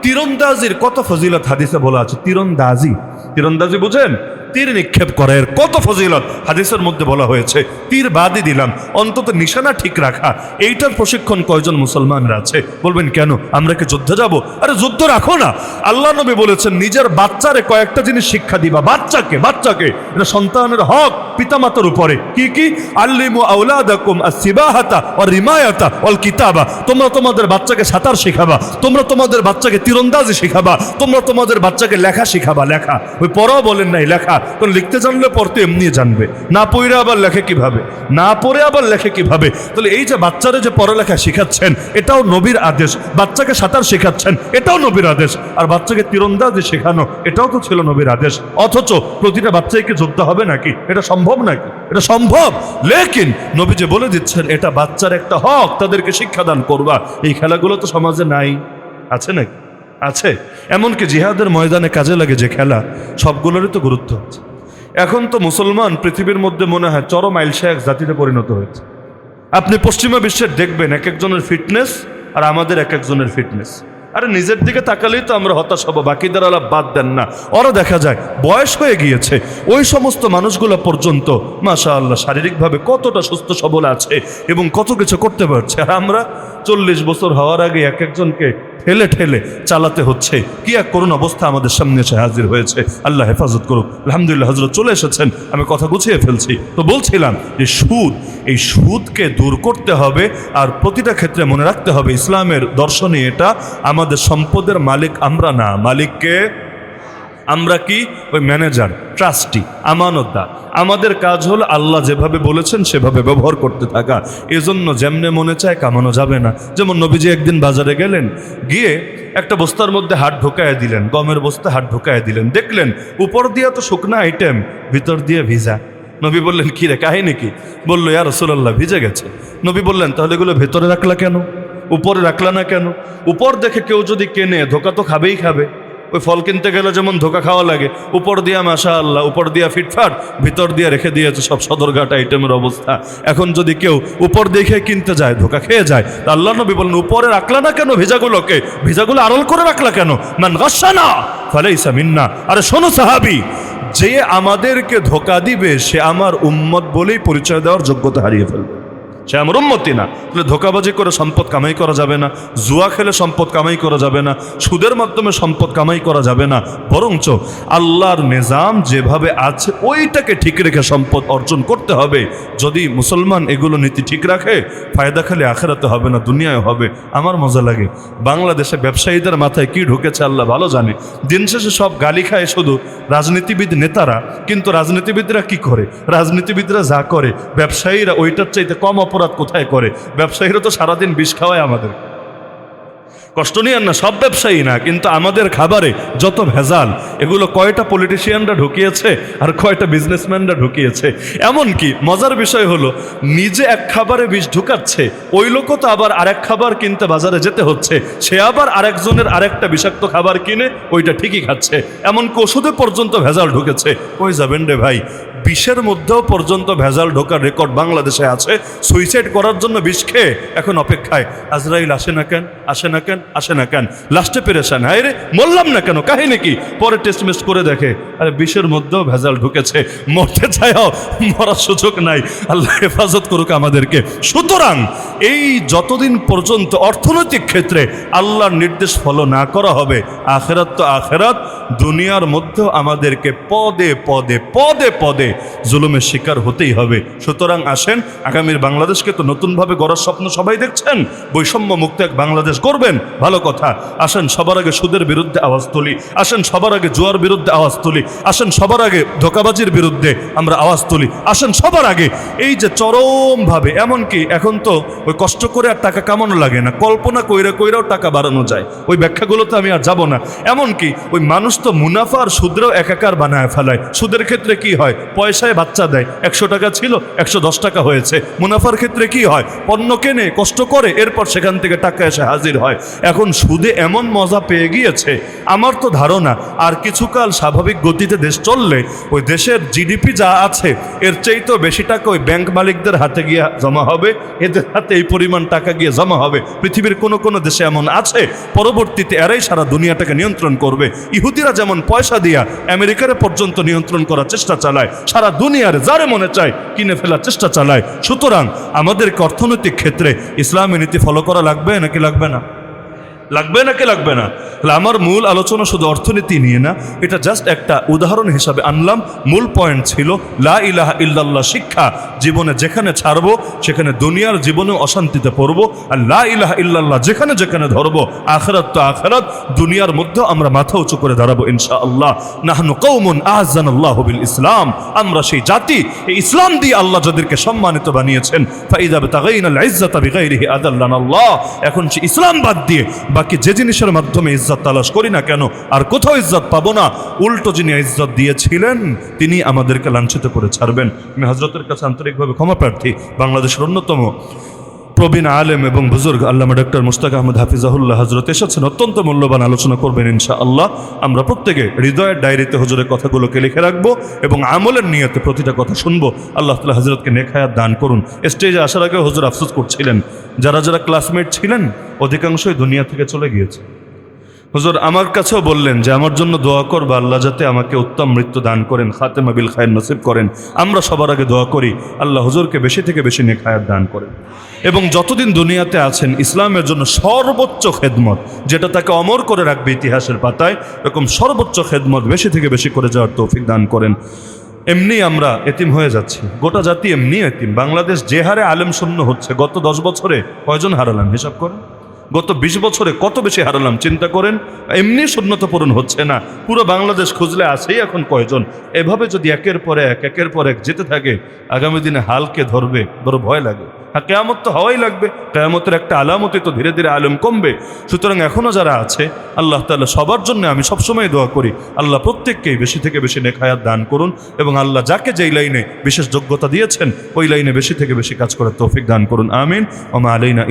তীরন্দাজির কত ফজিলত হাদিসে বলা আছে। তীরন্দাজি বুঝেন? তীর নিক্ষেপ করার কত ফজিলত হাদিসের মধ্যে বলা হয়েছে। তীর বাদই দিলাম, অন্তত নিশানা ঠিক রাখা, এইটার প্রশিক্ষণ কয়জন মুসলমানরা আছে? বলবেন কেন, আমরা কি যুদ্ধে যাব? আরে যুদ্ধ রাখো না। আল্লাহ নবী বলেছেন, নিজের বাচ্চারে কয়েকটা জিনিস শিক্ষা দিবা। বাচ্চাকে এটা সন্তানের হক পিতামাতার উপরে। কি? আল্লিমু আওলাদাকুম আস-সিবাহাতা ওয়ার রিমায়াতা ওয়াল কিতাবা। তোমরা তোমাদের বাচ্চাকে সাঁতার শেখাবা, তোমরা তোমাদের বাচ্চাকে তীরন্দাজি শেখাবা, তোমরা তোমাদের বাচ্চাকে লেখা শেখাবা। লেখা, ওই পড়াও বলেন নাই, লেখা। কারণ লিখতে জানলে পড়তে এমনি জানবে, না পড়ে আবার লেখে কিভাবে? তাহলে এই যে বাচ্চারা যে পড়ালেখা শেখাচ্ছেন, এটাও নবীর আদেশ। বাচ্চাকে সাঁতার শেখাচ্ছেন, এটাও নবীর আদেশ। আর বাচ্চাকে তীরন্দাজি শেখানো, এটাও তো ছিল নবীর আদেশ। অথচ প্রতিটা বাচ্চাকে যুদ্ধ হবে নাকি? এটা সম্ভব নাকি? এটা সম্ভব। লেকিন নবী যে বলে দিচ্ছেন এটা বাচ্চার একটা হক, তাদেরকে শিক্ষাদান করবা। এই খেলাগুলো তো সমাজে নাই। আছে নাকি? আছে। এমনকি জিহাদের ময়দানে কাজে লাগে যে খেলা, সবগুলোরই তো গুরুত্ব আছে। এখন তো মুসলমান পৃথিবীর মধ্যে মনে হয় চরম আইলশা এক জাতিতে পরিণত হয়েছে। আপনি পশ্চিমা বিশ্বের দেখবেন এক একজনের ফিটনেস আর আমাদের এক একজনের ফিটনেস। আরে নিজের দিকে তাকালেই তো আমরা হতাশ হব, বাকিদের আলাপ বাদ দেন না। ওরা দেখা যায় বয়স হয়ে গিয়েছে, ওই সমস্ত মানুষগুলো পর্যন্ত মাশাআল্লাহ শারীরিকভাবে কতটা সুস্থ সবল আছে এবং কত কিছু করতে পারছে। আর আমরা 40 বছর হওয়ার আগে এক একজনকে ঠেলে চালাতে হচ্ছে। কি এক করুণ অবস্থা আমাদের সামনে এসে হাজির হয়েছে। আল্লাহ হেফাজত করুক। আলহামদুলিল্লাহ, হযরত চলে এসেছেন, আমি কথা গুছিয়ে ফেলছি। তো বলছিলাম যে এই সুদকে দূর করতে হবে। আর প্রতিটা ক্ষেত্রে মনে রাখতে হবে, ইসলামের দর্শনে এটা আমাদের সম্পদের মালিক আমরা না, মালিককে আমরা কি? ওই ম্যানেজার, ট্রাস্টি, আমানতদার। আমাদের কাজ হলো আল্লাহ যেভাবে বলেছেন সেভাবে ব্যবহার করতে থাকা। এজন্য যেমনে মনে চায় কামানো যাবে না। যেমন নবীজি একদিন বাজারে গেলেন, গিয়ে একটা বস্তার মধ্যে হাত ঢোকায় দিলেন, গমের বস্তা হাত ঢোকায় দিলেন। দেখলেন উপর দিয়ে তো শুকনা আইটেম, ভিতর দিয়ে ভিজা। নবী বললেন, কি রে, কাহিনী কি? বললো, ইয়া রাসূলুল্লাহ, ভিজে গেছে। নবী বললেন, তাহলে এগুলো ভেতরে রাখলা কেন, উপরে রাখলা না কেন? উপর দেখে কেউ যদি কেনে, ধোকা তো খাবেই। ওই ফল কিনতে গেলে যেমন ধোকা খাওয়া লাগে, উপর দিয়া মাশাআল্লাহ, উপর দিয়া ফিটফাট, ভিতর দিয়ে রেখে দিয়েছে সব সদরঘাট আইটেমের অবস্থা। এখন যদি কেউ উপর দেখে কিনতে যায়, ধোকা খেয়ে যায়। তা আল্লাহ নবী বলেন, উপরে রাখলা না কেন ভিজাগুলোকে? ভিজাগুলো আড়াল করে রাখলা কেন? মান গাশশানা ফালাইসা মিন্না। আরে শোনো সাহাবী, যে আমাদেরকে ধোকা দিবে সে আমার উম্মত বলেই পরিচয় দেওয়ার যোগ্যতা হারিয়ে ফেলবে, সে আমার উম্মতি না। তাহলে ধোকাবাজি করে সম্পদ কামাই করা যাবে না, জুয়া খেলে সম্পদ কামাই করা যাবে না, সুদের মাধ্যমে সম্পদ কামাই করা যাবে না, বরঞ্চ আল্লাহর নিজাম যেভাবে আছে ওইটাকে ঠিক রেখে সম্পদ অর্জন করতে হবে। যদি মুসলমান এগুলো নীতি ঠিক রাখে, ফায়দা খালি আখেরাতে হবে না, দুনিয়ায় হবে। আমার মজা লাগে, বাংলাদেশে ব্যবসায়ীদের মাথায় কি ঢুকেছে আল্লাহ ভালো জানে। দিন শেষে সব গালি খায় শুধু রাজনীতিবিদ নেতারা, কিন্তু রাজনীতিবিদরা কি করে? রাজনীতিবিদরা যা করে ব্যবসায়ীরা ওইটার চাইতে কম অপরাধ কোথায় করে? ব্যবসায়ীরা তো সারাদিন বিষ খাওয়ায় আমাদের। কষ্ট নিয়েন না, সব ব্যবসায়ী না, কিন্তু আমাদের খাবারে যত ভেজাল, এগুলো কয়টা পলিটিশিয়ানরা ঢুকিয়েছে আর কয়টা বিজনেসম্যানরা ঢুকিয়েছে। এমনকি মজার বিষয় হলো, নিজে এক খাবারে বিষ ঢুকাচ্ছে, ওই লোকও তো আবার আরেক খাবার কিনতে বাজারে যেতে হচ্ছে, সে আবার আরেকজনের আরেকটা বিষাক্ত খাবার কিনে ওইটা ঠিকই খাচ্ছে। এমনকি ওষুধে পর্যন্ত ভেজাল ঢুকেছে। কই যাবেন রে ভাই? বিষের মধ্যেও পর্যন্ত ভেজাল ঢোকার রেকর্ড বাংলাদেশে আছে। সুইসাইড করার জন্য বিষ খেয়ে এখন অপেক্ষায়, আজরাইল আসে না কেন, আসে না কেন, আসে না কেন, লাস্টে পেরেশান, হায় রে মরলাম না কেন, কাহিনী কি? পরে টেস্ট মেস্ট করে দেখে, আরে বিষের মধ্যেও ভেজাল ঢুকেছে, মরতে চাইও মরার সুযোগ নাই। আল্লাহ হেফাজত করুক আমাদেরকে। সুতরাং এই যতদিন পর্যন্ত অর্থনৈতিক ক্ষেত্রে আল্লাহর নির্দেশ ফলো না করা হবে, আখেরাত তো আখেরাত, দুনিয়ার মধ্যেও আমাদেরকে পদে পদে পদে পদে জুলুমের শিকার হতেই হবে। সুতরাং আসেন, আগামীর বাংলাদেশকে তো নতুনভাবে গড়ার স্বপ্ন সবাই দেখছেন, বৈষম্য মুক্ত এক বাংলাদেশ করবেন, ভালো কথা। আসেন সবার আগে সুদের বিরুদ্ধে আওয়াজ তুলি, আসেন সবার আগে জুয়ার বিরুদ্ধে আওয়াজ তুলি, আসেন সবার আগে ধোঁকাবাজির বিরুদ্ধে আমরা আওয়াজ তুলি, আসেন সবার আগে এই যে চরমভাবে, এমনকি এখন তো ওই কষ্ট করে আর টাকা কামানো লাগে না, কল্পনা কইরা কইরাও টাকা বাড়ানো যায়। ওই ব্যাখ্যাগুলোতে আমি আর যাব না। এমনকি ওই মানুষ তো মুনাফা আর সুদেরও একাকার বানায় ফেলায়। সুদের ক্ষেত্রে কি হয়? পয়সায় বাচ্চা দেয়, 100 টাকা ছিল 110 টাকা হয়েছে। মুনাফার ক্ষেত্রে কি হয়? পণ্য কেনে, কষ্ট করে, এরপর সেখান থেকে টাকা এসে হাজির হয়। এখন সুদে এমন মজা পেয়ে গিয়েছে, আমার তো ধারণা আর কিছুকাল স্বাভাবিক গতিতে দেশ চললে ওই দেশের জিডিপি যা আছে এর চাইতেও বেশি টাকা ওই ব্যাংক মালিকদের হাতে গিয়ে জমা হবে, এদের হাতে এই পরিমাণ টাকা গিয়ে জমা হবে। পৃথিবীর কোনো কোনো দেশে এমন আছে, পরবর্তীতে এরাই সারা দুনিয়াটাকে নিয়ন্ত্রণ করবে। ইহুদিরা যেমন পয়সা দিয়া আমেরিকারে পর্যন্ত নিয়ন্ত্রণ করার চেষ্টা চালায়, সারা দুনিয়ার যারে মনে চায় কিনে ফেলার চেষ্টা চালায়। সুতরাং আমাদেরকে অর্থনৈতিক ক্ষেত্রে ইসলামী নীতি ফলো করা লাগবে নাকি লাগবে না? লাগবে নাকি লাগবে না? তাহলে আমার মূল আলোচনা শুধু অর্থনীতি নিয়ে না, এটা জাস্ট একটা উদাহরণ হিসাবে আনলাম। মূল পয়েন্ট ছিল লা ইলাহা ইল্লাল্লাহ শিক্ষা জীবনে যেখানে ছাড়বো সেখানে দুনিয়ার জীবনেও অশান্তিতে পড়বো, আর লা ইলাহা ইল্লাল্লাহ যেখানে যেখানে ধরবো আখিরাত তো আখিরাত, দুনিয়ার মধ্যে আমরা মাথা উঁচু করে দাঁড়াবো ইনশাআল্লাহ। নাহনু কওমুন আ'আযানাল্লাহু বিল ইসলাম, আমরা সেই জাতি, এই ইসলাম দিয়ে আল্লাহ যাদেরকে সম্মানিত বানিয়েছেন। ফাইযা বিতাগাইনাল ইজ্জাতা বিগাইরিহি আযাল্লানাল্লাহ, এখন সেই ইসলাম বাদ দিয়ে বাকি যে জিনিসের মাধ্যমে ইজ্জত তালাশ করি না কেন, আর কোথাও ইজ্জত পাবো না। উল্টো যিনি ইজ্জত দিয়েছিলেন তিনি আমাদেরকে লাঞ্ছিত করে ছাড়বেন। আমি হযরতের কাছে আন্তরিকভাবে ক্ষমা প্রার্থী। বাংলাদেশের অন্যতম প্রবীণ আলেম এবং বুজুর্গ আল্লামা ডক্টর মুশতাক আহমদ হাফিজাহুল্লাহ হযরত এসেছেন, অত্যন্ত মূল্যবান আলোচনা করবেন ইনশাআল্লাহ। আমরা প্রত্যেকে হৃদয়ের ডায়েরিতে হুজুরের কথাগুলোকে লিখে রাখবো এবং আমলের নিয়তে প্রতিটা কথা শুনবো। আল্লাহ তাআলা হযরতকে নেক হায়াত দান করুন। স্টেজে আসার আগে হুজুর আফসোস করছিলেন, যারা যারা ক্লাসমেট ছিলেন অধিকাংশই দুনিয়া থেকে চলে গিয়েছে। হুজুর আমার কাছেও বললেন যে আমার জন্য দোয়া করবা, আল্লাহ যাতে আমাকে উত্তম মৃত্যু দান করেন, খাতেমা বিল খায়র নসিব করেন। আমরা সবার আগে দোয়া করি আল্লাহ হুজুরকে বেশি থেকে বেশি নেক হায়াত দান করেন এবং যতদিন দুনিয়াতে আছেন ইসলামের জন্য সর্বোচ্চ খেদমত, যেটা তাকে অমর করে রাখবে ইতিহাসের পাতায়, এরকম সর্বোচ্চ খেদমত বেশি থেকে বেশি করে যাওয়ার তৌফিক দান করেন। এমনি আমরা এতিম হয়ে যাচ্ছি, গোটা জাতি এমনি এতিম। বাংলাদেশ যে হারে আলেম শূন্য হচ্ছে, গত 10 বছরে কয়জন হারালাম হিসাব করেন? গত 20 বছরে কত বেশি হারালাম চিন্তা করেন। এমনি শূন্যতা পূরণ হচ্ছে না, পুরো বাংলাদেশ খুঁজলে আসেই এখন কয়জন। এভাবে যদি একের পর এক যেতে থাকে, আগামী দিনে হালকে ধরবে, বড় ভয় লাগে। হ্যাঁ, কেয়ামত তো হওয়াই লাগবে, কেয়ামতের একটা আলামতে তো ধীরে ধীরে আলেম কমবে। সুতরাং এখনও যারা আছে আল্লাহ তাআলা সবার জন্য আমি সবসময় দোয়া করি আল্লাহ প্রত্যেককেই বেশি থেকে বেশি নেক হায়াত দান করুন এবং আল্লাহ যাকে যেই লাইনে বিশেষ যোগ্যতা দিয়েছেন ওই লাইনে বেশি থেকে বেশি কাজ করার তৌফিক দান করুন। আমিন। ওয়া মা আলাইনা